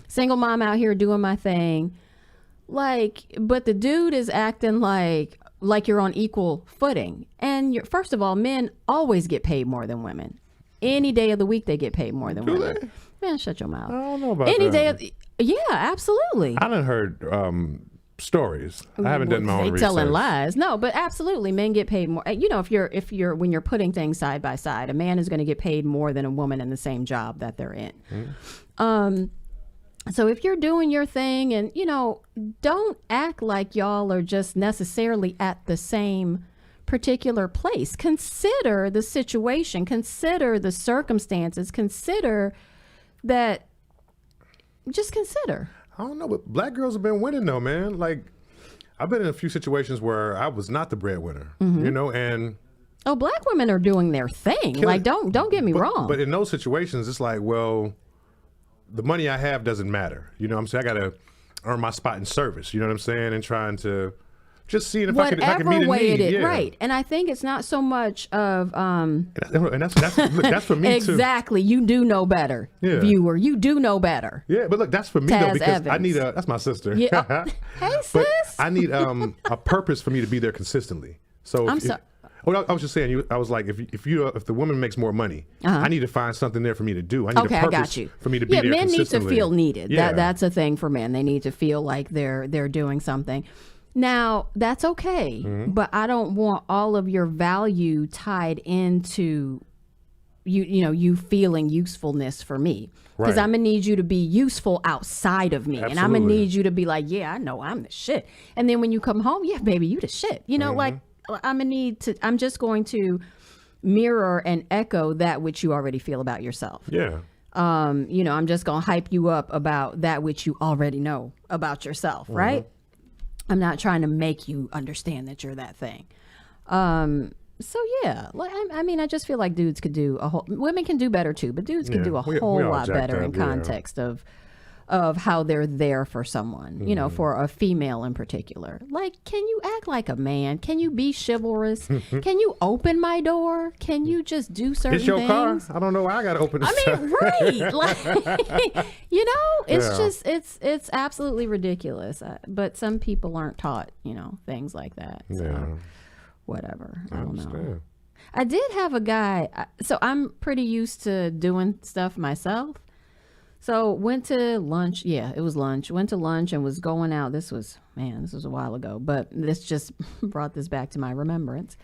Single mom out here doing my thing. But the dude is acting like you're on equal footing. And first of all, men always get paid more than women. Any day of the week, they get paid more than women. They? Man, shut your mouth. I don't know about Any that. day yeah, absolutely. I done heard stories. I haven't done my own research. Telling lies. No, but absolutely, men get paid more. If you're when you're putting things side by side, a man is going to get paid more than a woman in the same job that they're in. So if you're doing your thing and, don't act like y'all are just necessarily at the same particular place. Consider the situation, consider the circumstances, consider that, just consider. I don't know, but black girls have been winning though, man. Like, I've been in a few situations where I was not the breadwinner, and... Oh, black women are doing their thing. Like, don't get me wrong. But in those situations, it's like, well... the money I have doesn't matter. You know what I'm saying? I got to earn my spot in service. You know what I'm saying? And trying to just seeing if I can meet a way need. it is, right? And I think it's not so much of and that's for me too. Exactly. You do know better, viewer. You do know better. Yeah, but look, that's for me though, because I need that's my sister. Yeah. Hey, sis. But I need a purpose for me to be there consistently. So I'm sorry. I was just saying, I was like, if the woman makes more money, I need to find something there for me to do. I need a purpose for me to be there men consistently. need to feel needed. That's a thing for men. They need to feel like they're doing something. Now, that's okay, but I don't want all of your value tied into you feeling usefulness for me. Because I'm going to need you to be useful outside of me. Absolutely. And I'm going to need you to be like, yeah, I know I'm the shit. And then when you come home, yeah, baby, you the shit. Like I'm just going to mirror and echo that which you already feel about yourself. Yeah. I'm just going to hype you up about that which you already know about yourself, right? I'm not trying to make you understand that you're that thing. So yeah, like I just feel like dudes could do women can do better too, but dudes can do a whole lot better in context of how they're there for someone, for a female in particular. Like, can you act like a man? Can you be chivalrous? Can you open my door? Can you just do certain things? It's your car. I don't know why I got to open it. Right. Like, it's just, it's absolutely ridiculous. But some people aren't taught, things like that. So whatever. I don't know. I did have a guy. So I'm pretty used to doing stuff myself. So went to lunch. Yeah, it was lunch. Went to lunch and was going out. This was a while ago, but this just brought this back to my remembrance.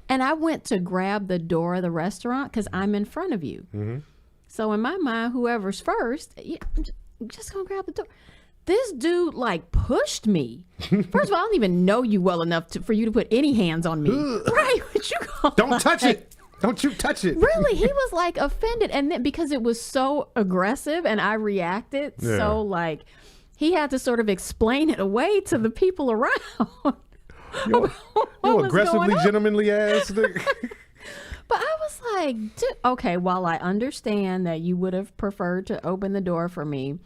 And I went to grab the door of the restaurant because I'm in front of you. So in my mind, whoever's first, I'm just going to grab the door. This dude like pushed me. First of all, I don't even know you well enough for you to put any hands on me. Right? What you don't touch it. Don't you touch it. Really? He was like offended. And then because it was so aggressive and I reacted, so like he had to sort of explain it away to the people around. You aggressively gentlemanly ass. But I was like, okay, while I understand that you would have preferred to open the door for me,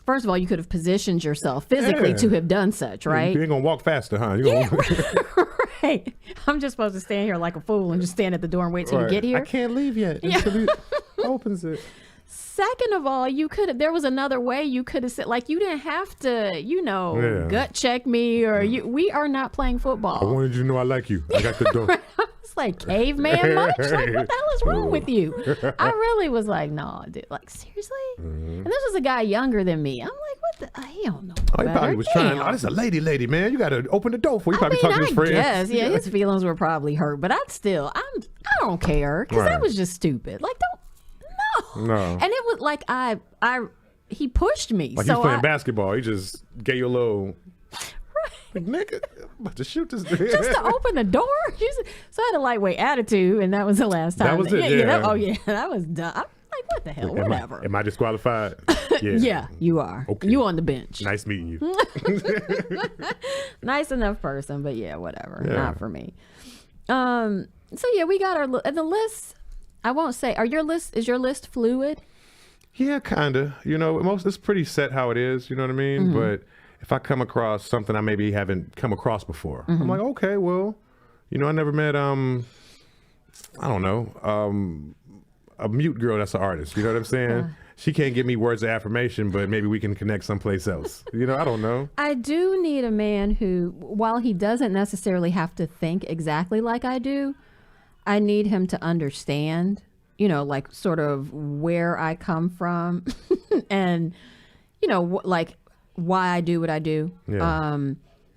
first of all, you could have positioned yourself physically to have done such, right? You ain't gonna walk faster, huh? Right. I'm just supposed to stand here like a fool and just stand at the door and wait till you get here. I can't leave yet until he opens it. Second of all, there was another way you could have said, like, you didn't have to, gut check me or we are not playing football. I wanted you to know I like you. I got the door. It's like caveman much? Like, what the hell is wrong with you? I really was like, no, dude, like, seriously? And this was a guy younger than me. I'm like, what the? He don't know. Oh, he probably was trying. Oh, this is a lady, man. You got to open the door for you. Probably talking to his friends. Yes, yeah, his feelings were probably hurt, but I don't care because that was just stupid. Like, no. And it was like he pushed me. Like, so he's playing basketball. He just gave you a little. Like, nigga, I'm about to shoot this dude. Just to open the door? So I had a lightweight attitude, and that was the last time. That was it, that was dumb. I'm like, what the hell? Whatever. Am I disqualified? Yeah, you are. Okay. You on the bench. Nice meeting you. Nice enough person, but yeah, whatever. Yeah. Not for me. So yeah, we got the list. I won't say. Is your list fluid? Yeah, kinda. It's pretty set how it is. You know what I mean? But if I come across something I maybe haven't come across before, I'm like, okay, well, I never met, I don't know, a mute girl that's an artist. You know what I'm saying? She can't give me words of affirmation, but maybe we can connect someplace else. I don't know. I do need a man who, while he doesn't necessarily have to think exactly like I do, I need him to understand, like sort of where I come from and, like, why I do what I do. Yeah.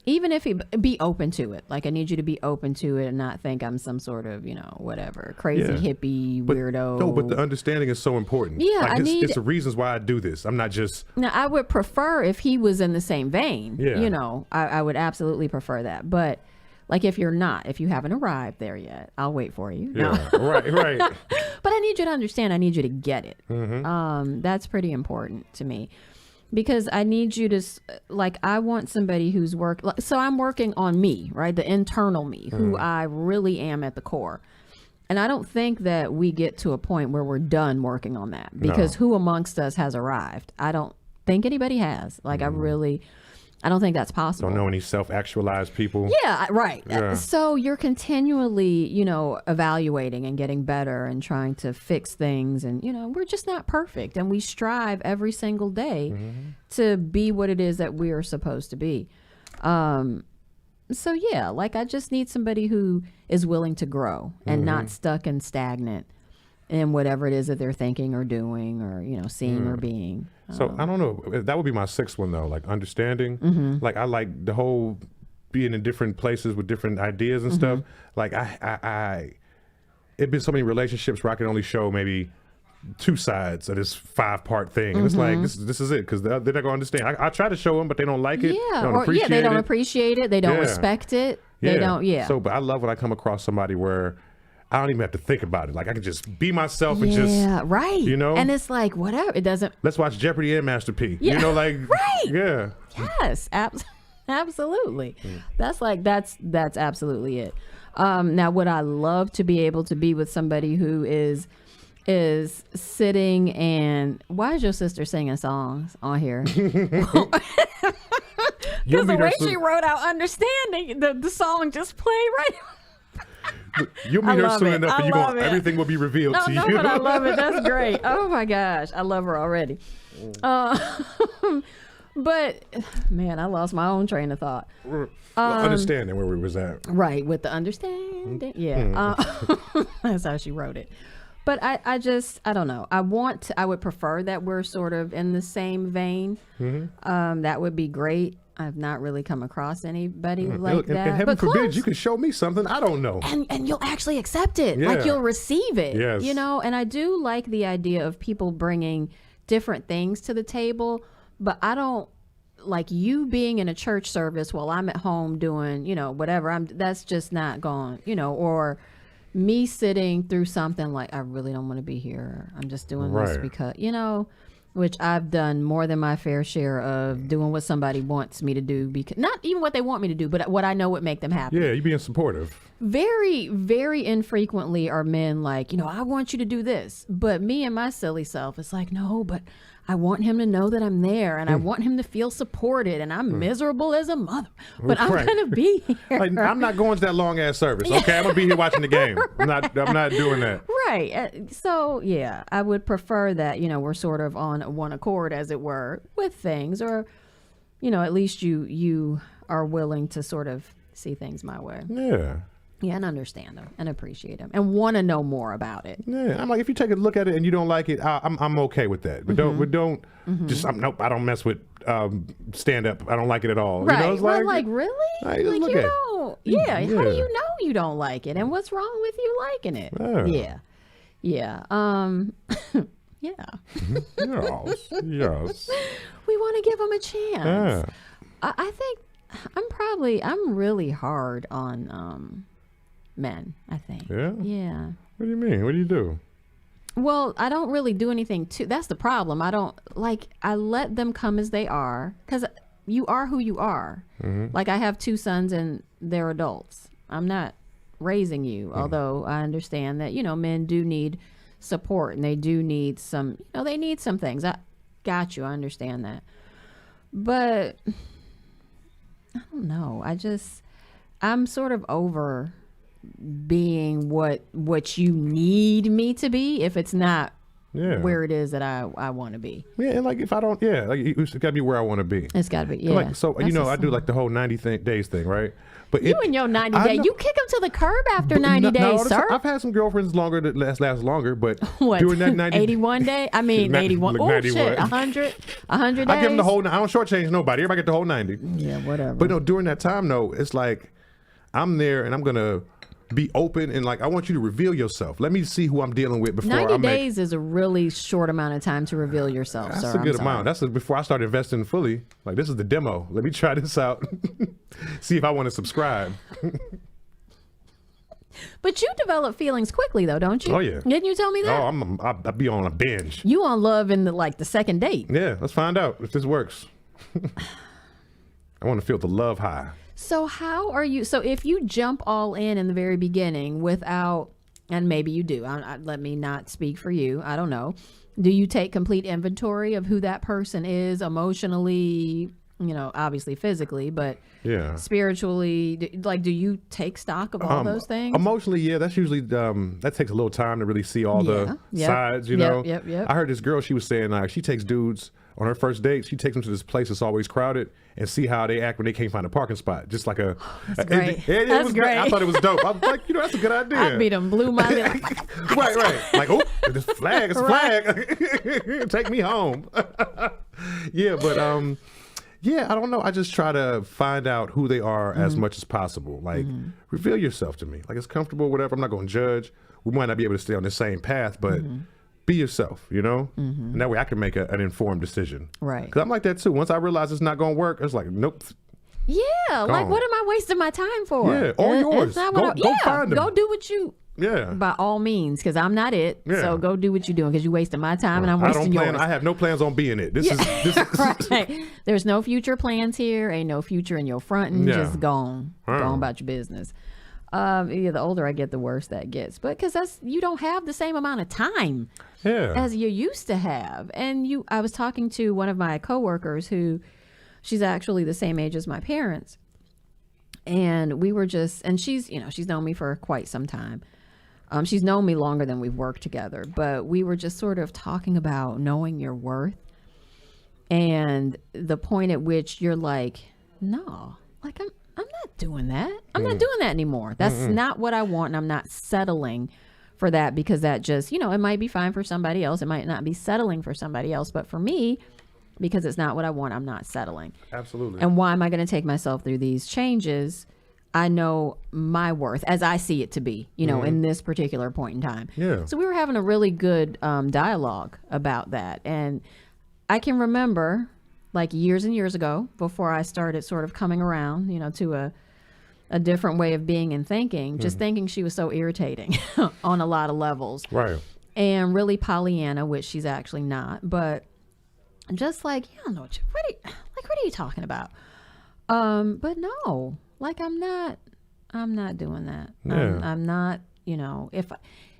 Even if he be open to it. Like, I need you to be open to it and not think I'm some sort of, whatever, crazy hippie weirdo. No, but the understanding is so important. Yeah, like, it's the reasons why I do this. I'm not just. Now, I would prefer if he was in the same vein. Yeah. I would absolutely prefer that. But like, if you haven't arrived there yet, I'll wait for you. Yeah, no. Right. But I need you to understand. I need you to get it. That's pretty important to me. Because I need you to, like, I want somebody who's so I'm working on me, right? The internal me, who I really am at the core. And I don't think that we get to a point where we're done working on that, because who amongst us has arrived? I don't think anybody has. Like, I don't think that's possible. Don't know any self-actualized people. Yeah, right. Yeah. So you're continually, evaluating and getting better and trying to fix things. And, we're just not perfect. And we strive every single day to be what it is that we are supposed to be. So, yeah, like, I just need somebody who is willing to grow and not stuck and stagnant in whatever it is that they're thinking or doing or, seeing or being. So I don't know. That would be my sixth one, though. Like, understanding. Like, I like the whole being in different places with different ideas and stuff. Like, it'd been so many relationships where I can only show maybe two sides of this 5-part thing. And it's like, this is it, because they're not going to understand. I try to show them, but they don't like it. Yeah, they don't appreciate it. They don't respect it. They don't, So, but I love when I come across somebody where I don't even have to think about it. Like, I can just be myself and just, right. And it's like, whatever. It doesn't. Let's watch Jeopardy and Master P. Yeah. Like, right. Yeah. Yes, absolutely. That's absolutely it. Now, would I love to be able to be with somebody who is sitting and why is your sister singing songs on here? Because the way she wrote out understanding, the song just played right. You'll meet her soon enough, and everything will be revealed to you. No, but I love it. That's great. Oh my gosh, I love her already. But man, I lost my own train of thought. Understanding where we was at. Right, with the understanding. Yeah, that's how she wrote it. But I don't know. I would prefer that we're sort of in the same vein. That would be great. I've not really come across anybody like that. And heaven forbid you can show me something I don't know. And you'll actually accept it. Yeah. Like, you'll receive it. Yes. And I do like the idea of people bringing different things to the table, but I don't like you being in a church service while I'm at home doing, whatever. That's just not going, or me sitting through something like, I really don't want to be here. I'm just doing this because, which I've done more than my fair share of doing what somebody wants me to do, because not even what they want me to do, but what I know would make them happy. Yeah, you being supportive. Very, very infrequently are men like, I want you to do this. But me and my silly self, it's like, no, but I want him to know that I'm there, and I want him to feel supported, and I'm miserable as a mother, but I'm going to be here. Like, I'm not going to that long ass service. Okay, I'm going to be here watching the game. I'm not doing that. Right. So yeah, I would prefer that, we're sort of on one accord, as it were, with things, or, at least you are willing to sort of see things my way. Yeah. Yeah, and understand them and appreciate them and want to know more about it. Yeah, I'm like, if you take a look at it and you don't like it, I'm okay with that. But don't just nope. I don't mess with stand up. I don't like it at all. Right? It's like really? Like you look don't? Yeah. How do you know you don't like it? And what's wrong with you liking it? Yeah. Yeah. Yes. We want to give them a chance. Yeah. I think I'm really hard on men, I think. Yeah? Yeah. What do you mean? What do you do? Well, I don't really do anything that's the problem. I let them come as they are, because you are who you are. Like, I have 2 sons and they're adults. I'm not raising you, although I understand that, men do need support, and they do need some, they need some things. I got you. I understand that. But I don't know. I'm sort of over being what you need me to be if it's not where it is that I want to be. Yeah, and like, if I don't, like, it's got to be where I want to be. It's got to be, yeah. Like, so, I do like the whole 90 days thing, right? But you and your 90 days, you kick them to the curb after 90 days, sir. I've had some girlfriends longer that last longer, but what, during that 90 81 day? I mean, 81. Oh, shit, 100 days? I give them the whole, I don't shortchange nobody. Everybody get the whole 90. Yeah, whatever. But no, during that time, though, it's like, I'm there and I'm going to be open, and like, I want you to reveal yourself. Let me see who I'm dealing with before 90 days is a really short amount of time to reveal yourself, That's sir. a good amount. That's before I start investing fully. Like, this is the demo. Let me try this out. See if I want to subscribe. But you develop feelings quickly, though, don't you? Oh, yeah. Didn't you tell me that? Oh, I'll be on a binge. You on love in the second date. Yeah, let's find out if this works. I want to feel the love high. So how are you? So if you jump all in the very beginning without and maybe you do. Let me not speak for you. I don't know. Do you take complete inventory of who that person is emotionally, obviously physically, but spiritually? Do you take stock of all those things? Emotionally, yeah. That's usually, that takes a little time to really see all the sides, know? Yep. I heard this girl, she was saying, she takes dudes on her first date, she takes them to this place that's always crowded and see how they act when they can't find a parking spot. Just like a... That's great. It was great. I thought it was dope. I was like, that's a good idea. I'd be them blue minded. Right. Like, oh, this flag, it's a flag. Take me home. Yeah, but... I don't know. I just try to find out who they are as much as possible. Like, reveal yourself to me. Like, it's comfortable, whatever. I'm not going to judge. We might not be able to stay on the same path, but be yourself, And that way I can make an informed decision. Right. Because I'm like that, too. Once I realize it's not going to work, it's like, nope. Yeah. Like, what am I wasting my time for? Yeah. All yours. Go find them. Go do what you... Yeah. By all means, because I'm not it. Yeah. So go do what you're doing because you're wasting my time and I'm wasting yours. I have no plans on being it. This is right. There's no future plans here. Ain't no future in your fronting. Just gone. Gone about your business. The older I get, the worse that gets. But because you don't have the same amount of time as you used to have. And I was talking to one of my coworkers who, she's actually the same age as my parents. And we were and she's known me for quite some time. She's known me longer than we've worked together, but we were just sort of talking about knowing your worth and the point at which you're like, no, like I'm not doing that. I'm not doing that anymore. That's not what I want. And I'm not settling for that because that just, it might be fine for somebody else. It might not be settling for somebody else, but for me, because it's not what I want, I'm not settling. Absolutely. And why am I going to take myself through these changes? I know my worth as I see it to be, in this particular point in time. Yeah. So we were having a really good dialogue about that. And I can remember like years and years ago before I started sort of coming around, to a different way of being and thinking, just thinking she was so irritating on a lot of levels. Right. And really Pollyanna, which she's actually not, but just like, what are you talking about? But no. Like I'm not doing that. Yeah. I'm not,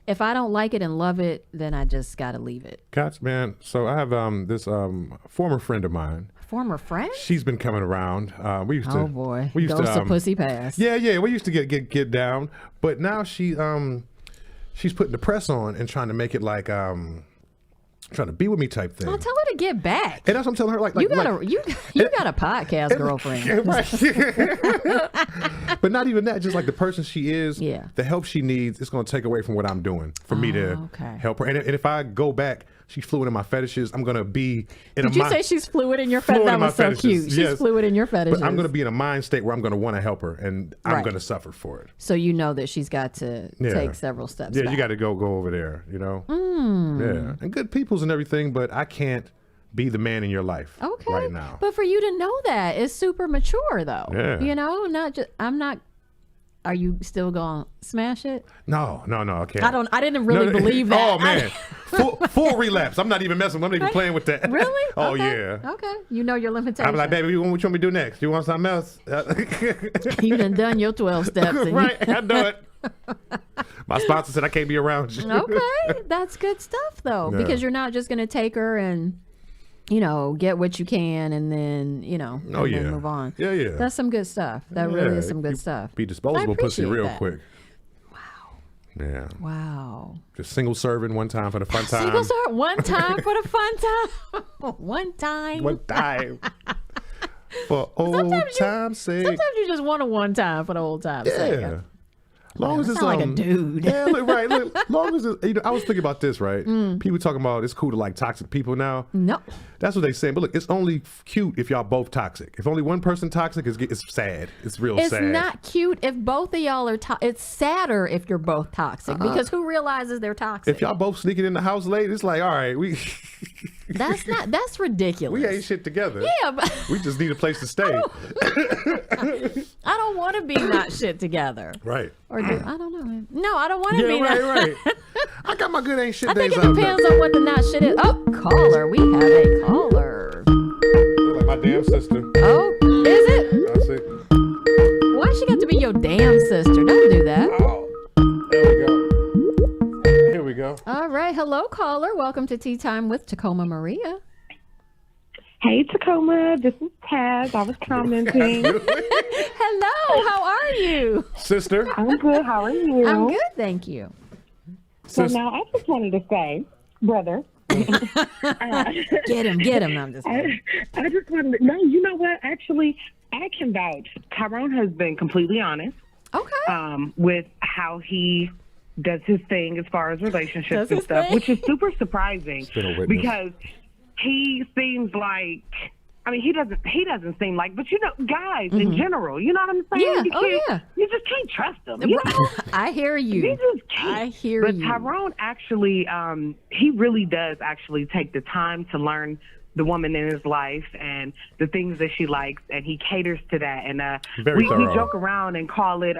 if I don't like it and love it, then I just got to leave it. Gotcha, man. So I have this former friend of mine. Former friend? She's been coming around. We used to. Oh boy. We used Ghost of Pussy Pass. Yeah. We used to get down, but now she's putting the press on and trying to make it like trying to be with me type thing. Well, tell her to get back. And that's what I'm telling her. Like you got a podcast girlfriend. Right. But not even that. Just like the person she is, the help she needs, it's going to take away from what I'm doing for me to help her. And if I go back, she's fluid in my fetishes. I'm going to be in Did you say she's fluid in your fetishes? That was so fetishes. cute. She's fluid in your fetishes. But I'm going to be in a mind state where I'm going to want to help her, and I'm going to suffer for it. So you know that she's got to take several steps back. You got to go over there, Yeah. And good peoples and everything, but I can't be the man in your life right now. But for you to know that is super mature, though. Yeah. Not just, I'm not. Are you still gonna smash it? No, I can't. I didn't really believe that. Oh man, full relapse. I'm not even messing. I'm not even playing with that. Really? Oh okay. yeah. Okay. You know your limitations. I'm like, baby, what you want me to do next? You want something else? You done your 12 steps. Right, I know it. My sponsor said I can't be around you. Okay, that's good stuff though, because you're not just gonna take her and get what you can and then, then move on. Yeah. That's some good stuff. That really is some good stuff. Be disposable pussy real quick. Wow. Yeah. Wow. Just single serving one time for the fun time. Single serving one time for the fun time. One time. For old time's sake. Sometimes you just want a one time for the old time's sake. Yeah. Long as it's like a dude. Yeah, right. Look, long as it's, I was thinking about this, right? People talking about it's cool to like toxic people now. No. That's what they say. But look, it's only cute if y'all both toxic. If only one person toxic, it's sad. It's real sad. It's not cute if both of y'all are toxic. It's sadder if you're both toxic because who realizes they're toxic? If y'all both sneaking in the house late, it's like, all right, that's ridiculous. We ain't shit together. Yeah, but we just need a place to stay. I don't want to be not shit together. Right. Or I don't know. No, I don't want to be right. I got my good ain't shit I days think it depends on what the not shit is. Oh, caller. We have a caller. Look like my damn sister. Oh, is it? That's it. Why she got to be your damn sister? Don't do that. Oh, there we go. right, hello, caller. Welcome to Tea Time with Tacoma Maria. Hey, Tacoma. This is Taz. I was commenting. Hello, how are you? Sister. I'm good. How are you? I'm good, thank you. So now I just wanted to say, brother. Get him. I'm just kidding. I just wanted to, no, you know what? Actually, I can vouch. Tyrone has been completely honest. Okay. With how he does his thing as far as relationships and stuff, which is super surprising because he seems like, I mean, he doesn't seem like, but you know, guys in general, you know what I'm saying? Yeah. You just can't trust them. You know? I hear you. You just can't. I hear but you. But Tyrone actually, he really does actually take the time to learn the woman in his life and the things that she likes, and he caters to that. And we joke around and call it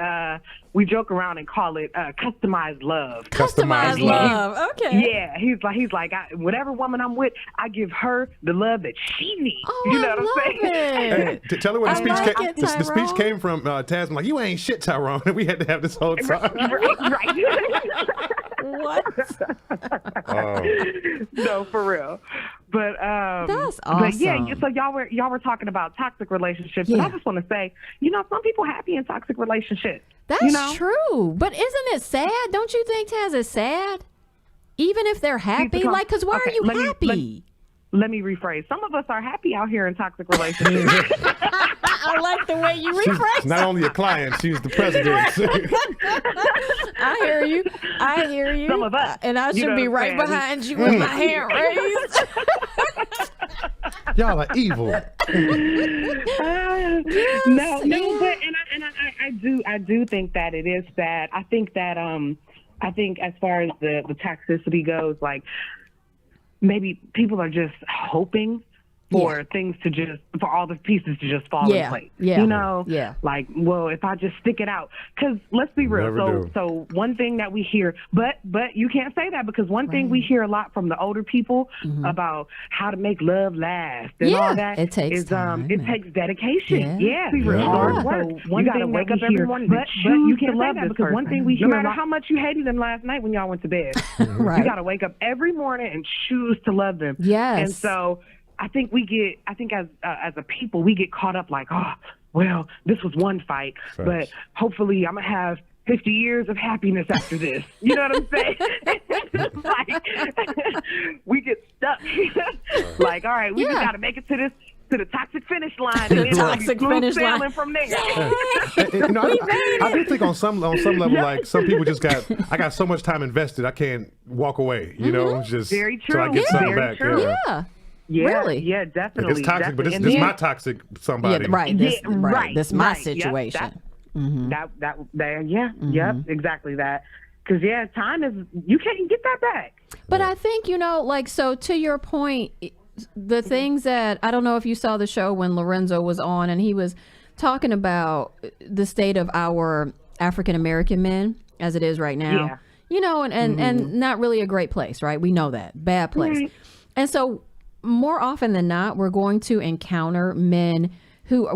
customized love. Customized love. Okay. Yeah, he's like whatever woman I'm with, I give her the love that she needs. Oh, you know I what I'm love saying? it. Tell her where the speech came from. Taz, I'm like, you ain't shit, Tyrone. We had to have this whole time. Right. What? No, for real. But that's awesome. But yeah, so y'all were talking about toxic relationships, and I just want to say, you know, some people happy in toxic relationships. That's true. But isn't it sad? Don't you think, Taz, it's sad? Even if they're happy, because why are you happy? Let me rephrase. Some of us are happy out here in toxic relationships. I like the way you rephrase. She's not only a client, she's the president. I hear you. Some of us. And I should be right behind you with my hand raised. Y'all are evil. I do think that it is sad. I think that as far as the toxicity goes, like, maybe people are just hoping for things for all the pieces to just fall in place. Yeah. You know? Yeah. Like, well, if I just stick it out. Because let's be real. So one thing that we hear, but you can't say that, because one thing we hear a lot from the older people about how to make love last and all that. It takes time. It takes dedication. Yeah. Yeah. So one you gotta wake up every morning, but you can't love that, because one thing we hear, no matter how much you hated them last night when y'all went to bed, you gotta wake up every morning and choose to love them. Yes. And so I think as a people, we get caught up like, oh, well, this was one fight, but hopefully I'm going to have 50 years of happiness after this. You know what I'm saying? Like, we get stuck. Like, all right, we just got to make it to the toxic finish line, and then toxic finish line from there. I do think on some level, like, some people just I got so much time invested, I can't walk away. You know, just very true. So I get something very back. true. Yeah, really? Yeah, definitely. It's toxic, but this is my toxic somebody. Yeah, right. This is my situation. Yep, exactly that. Because time is, you can't get that back. But I think, so to your point, the things that, I don't know if you saw the show when Lorenzo was on, and he was talking about the state of our African American men as it is right now. Yeah. And not really a great place, right? We know that. Bad place. Right. And so more often than not, we're going to encounter men who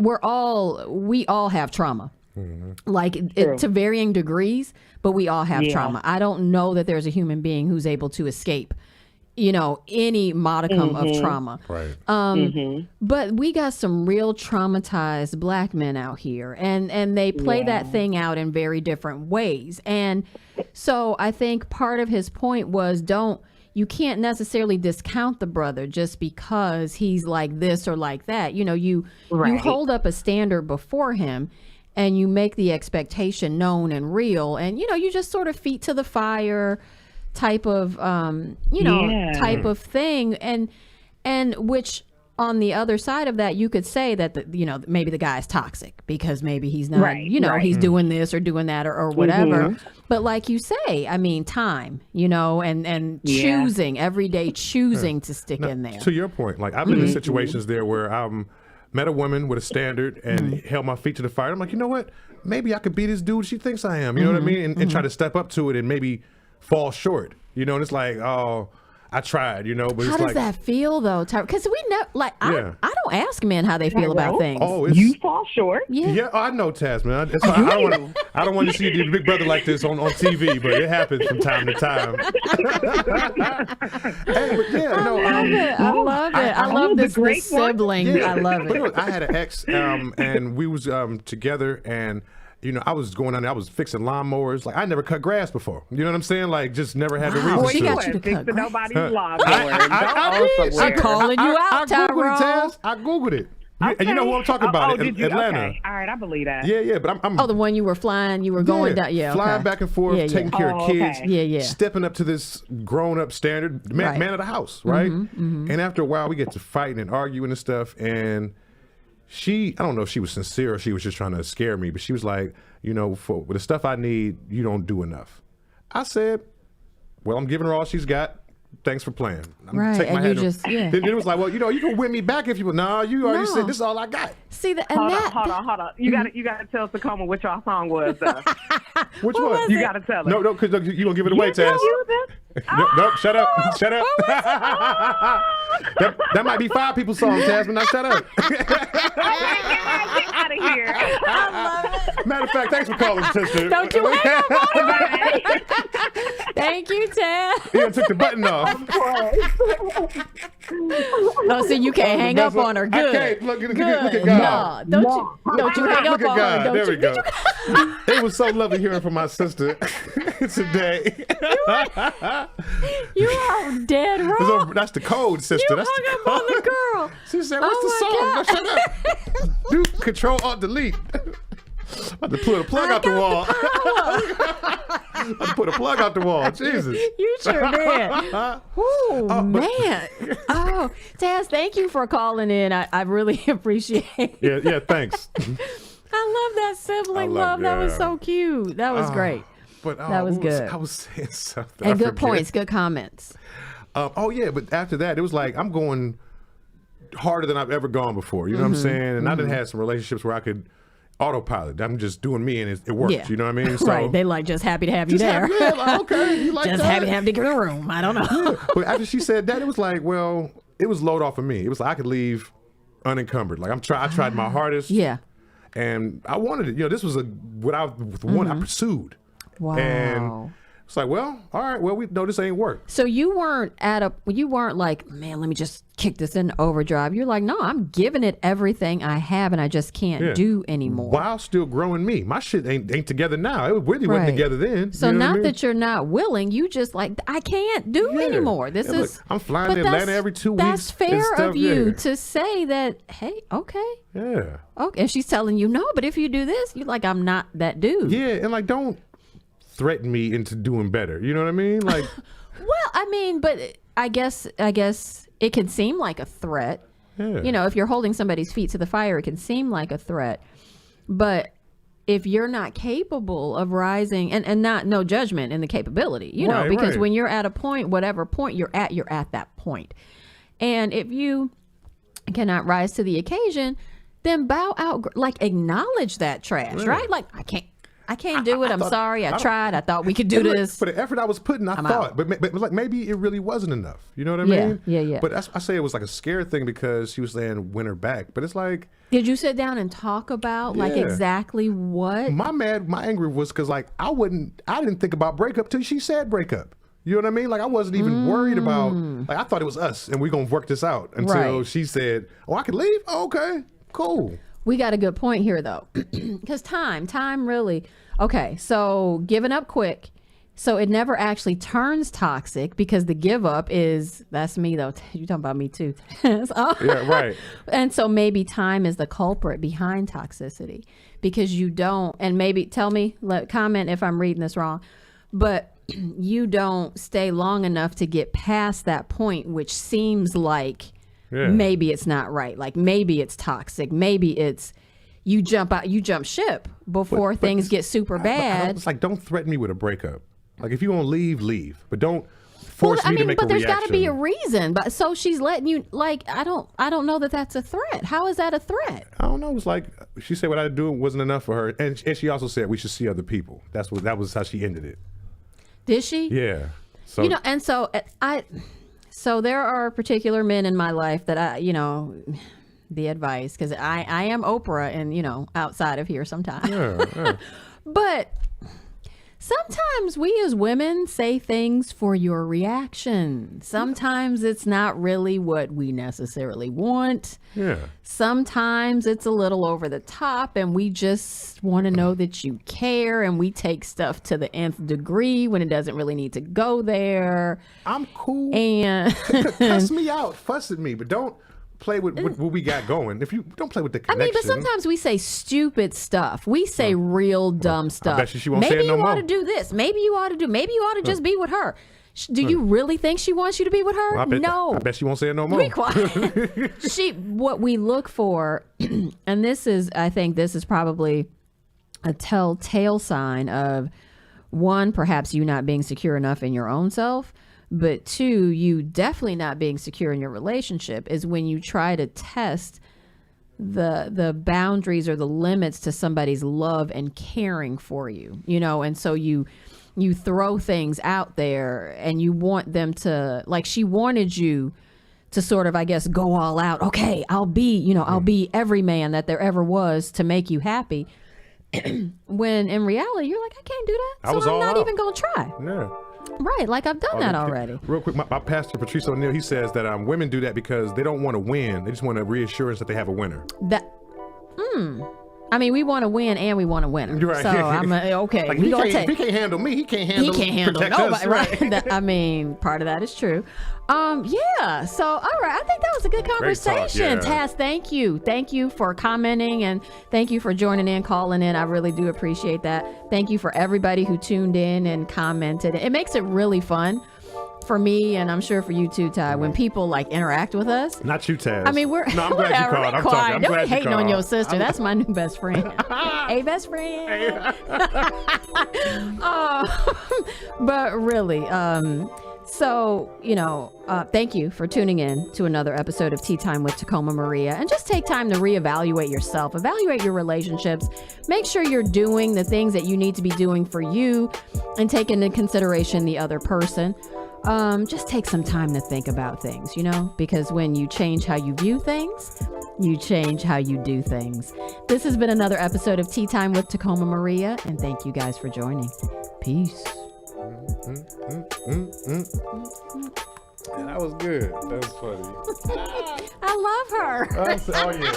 we all have trauma, to varying degrees, but we all have trauma. I don't know that there's a human being who's able to escape, any modicum of trauma. Right. But we got some real traumatized black men out here, and they play that thing out in very different ways. And so I think part of his point was, you can't necessarily discount the brother just because he's like this or like that. You hold up a standard before him, and you make the expectation known and real, and you just sort of feet to the fire type of type of thing, and which on the other side of that, you could say that maybe the guy's toxic because maybe he's not he's doing this or doing that or whatever. But like you say, I mean, time, and choosing every day, choosing to stick in there. To your point, like, I've been in situations there where met a woman with a standard and held my feet to the fire. I'm like, you know what? Maybe I could be this dude she thinks I am. You know what I mean? And try to step up to it and maybe fall short. And it's like, oh, I tried, you know, but How it's does like, that feel though? Because we know, like, Yeah. I don't ask men how they feel about things. oh, it's, You fall short. yeah, I know, Taz, man. That's why I don't want to see your big brother like this on TV, but it happens from time to time. Hey, but yeah, no, I love it. I love this sibling. yeah. I love But it. look, I had an ex, and we was together, and you know, I was going on there, I was fixing lawnmowers. Like, I never cut grass before. You know what I'm saying? Like, just never had the Wow, reason she to. got you to Fix cut to grass. nobody's lawnmower. She calling you out, I Googled Tyrone. it, Taz. I Googled it. And you know who I'm talking about? did you? Atlanta. Okay. All right, I believe that. Yeah, but I'm Oh, the one you were flying, you were going down. Yeah, flying okay. back and forth, Yeah, taking yeah. care of Oh, kids, okay. Yeah. stepping up to this grown-up standard, man, Right. man of the house, right? And after a while, we get to fighting and arguing and stuff, and I don't know if she was sincere or she was just trying to scare me, but she was like, you know, for the stuff I need, you don't do enough. I said, well, I'm giving her all she's got. Thanks for playing. I'm Right, taking my and you hand off. just, yeah. Then it was like, well, you know, you can win me back if you would. No, you already said this is all I got. See, and Hold that. on. You gotta tell Tacoma what your song was. Which one? You gotta tell her. No, because you gonna give it away, Taz. No, shut up. Shut up. that might be 5 people's song, Taz, but now shut up. Get out of here. I love it. Matter of fact, thanks for calling, sister. Don't you hang up on her. Thank you, Ted. He done took the button off. Oh, see, you can't hang up on her. Good. I can't. Look at Good. God. No, don't you hang Look up at on God. her. Don't There we you? go. It was so lovely hearing from my sister today. You are dead wrong. That's the code, sister. You That's the hung up code. on the girl. She said, what's the song? Oh, my No, shut up. Do Control Alt Delete. I'm about to pull the plug out the wall. I'm about to put a plug out the wall. Jesus. You sure did. Oh, man. Oh, Taz, thank you for calling in. I really appreciate it. Yeah, thanks. I love that sibling I love- love. That was yeah. so cute. That was great. But That was good. I was saying something. And I good forget. points, good comments. Oh yeah, but after that, it was like I'm going harder than I've ever gone before. You know what I'm saying? And I done had some relationships where I could autopilot. I'm just doing me, and it works. Yeah. You know what I mean? So, Right. They like just happy to have you there. Yeah, like, okay, you like Just that? happy to have to get in a room. I don't know. But after she said that, it was like, well, it was load off of me. It was like I could leave unencumbered. Like I tried my hardest. Yeah. And I wanted it. You know, this was what I pursued. Wow. And it's like, well, all right, well, we know this ain't work. So you weren't like, man, let me just kick this in overdrive. You're like, no, I'm giving it everything I have and I just can't do anymore. While still growing me. My shit ain't together now. It really wasn't Right. together then. So You know what not I mean? that you're not willing, you just like, I can't do Yeah. anymore. This Yeah, look, is I'm flying but to Atlanta that's- every 2 weeks. That's and fair stuff, of you yeah. to say that, hey, okay. Yeah. Okay. And she's telling you, no, but if you do this, you're like, I'm not that dude. Yeah, and like don't threaten me into doing better. You know what I mean? Like Well, I mean, but I guess it can seem like a threat. yeah. You know, if you're holding somebody's feet to the fire, it can seem like a threat. But if you're not capable of rising, and no judgment in the capability, you know, Right, because right. when you're at a point, whatever point you're at that point. And if you cannot rise to the occasion, then bow out, like acknowledge that trash, Yeah. right? Like, I can't do it. I'm thought- sorry. I tried. I thought we could do And look, this. for the effort I was putting, I I'm thought, out. but like maybe it really wasn't enough. You know what I Yeah, mean? yeah. But I say it was like a scare thing because she was saying win her back. But it's like Did you sit down and talk about like Yeah. exactly what? my anger was because like I didn't think about breakup till she said breakup. You know what I mean? Like I wasn't even worried about. Like I thought it was us and we're gonna work this out until Right. she said, "Oh, I can leave. Oh, okay, cool." We got a good point here though, because time really. Okay, so giving up quick, so it never actually turns toxic because the give up that's me though. You talking about me too? So- Yeah, right. And so maybe time is the culprit behind toxicity because you don't. And maybe comment if I'm reading this wrong, but you don't stay long enough to get past that point, which seems like. Yeah. Maybe it's not right. Like maybe it's toxic. Maybe it's you jump ship before But things get super bad. It's like don't threaten me with a breakup. Like if you want to leave. But don't force Well, me to make but a there's reaction. got to be a reason. But so she's letting you like I don't know that that's a threat. How is that a threat? I don't know. It was like she said what I do wasn't enough for her, and she also said we should see other people. That was how she ended it. Did she? Yeah. So You know, and so So there are particular men in my life that the advice, because I am Oprah and, outside of here sometimes. Yeah. But sometimes we as women say things for your reaction. Sometimes it's not really what we necessarily want. Yeah. Sometimes it's a little over the top and we just want to know that you care, and we take stuff to the nth degree when it doesn't really need to go there. I'm cool. And Cuss me out, fuss at me, but don't play with what we got going. If you don't play with the connection. but sometimes we say stupid stuff. We say real dumb stuff. I bet she won't maybe say it no you more. ought to do this. Maybe you ought to do. Maybe you ought to just be with her. Do you really think she wants you to be with her? Well, No. I bet she won't say it no more. Be quiet. What we look for, and I think this is probably a telltale sign of, one, perhaps you not being secure enough in your own self, but two, you definitely not being secure in your relationship, is when you try to test the boundaries or the limits to somebody's love and caring for you, and so you throw things out there and you want them to, like she wanted you to sort of, I guess, go all out. Okay, I'll be every man that there ever was to make you happy. When in reality, you're like, I can't do that. So I'm not even going to try. Yeah. Right, like I've done that already. Real quick, my pastor, Patrice O'Neill, he says that women do that because they don't want to win. They just want a reassurance that they have a winner. We want to win and we want to win. Right. So I'm okay. Like, we if he can't handle me, he can't handle nobody. us, Right. Part of that is true. Yeah. So all right, I think that was a good conversation. Yeah. Taz, thank you for commenting, and thank you for joining in, calling in. I really do appreciate that. Thank you for everybody who tuned in and commented. It makes it really fun for me, and I'm sure for you too, Ty, when people interact with us. Not you, Taz. We're no, I'm glad you called. I'm talking. Don't be hating on your sister. That's my new best friend. Hey, best friend. But really, thank you for tuning in to another episode of Tea Time with Tacoma Maria. And just take time to reevaluate yourself, evaluate your relationships, make sure you're doing the things that you need to be doing for you, and take into consideration the other person. Just take some time to think about things, because when you change how you view things, you change how you do things. This has been another episode of Tea Time with Tacoma Maria, and thank you guys for joining. Peace. Yeah, that was good. That was funny. I love her. Oh yeah.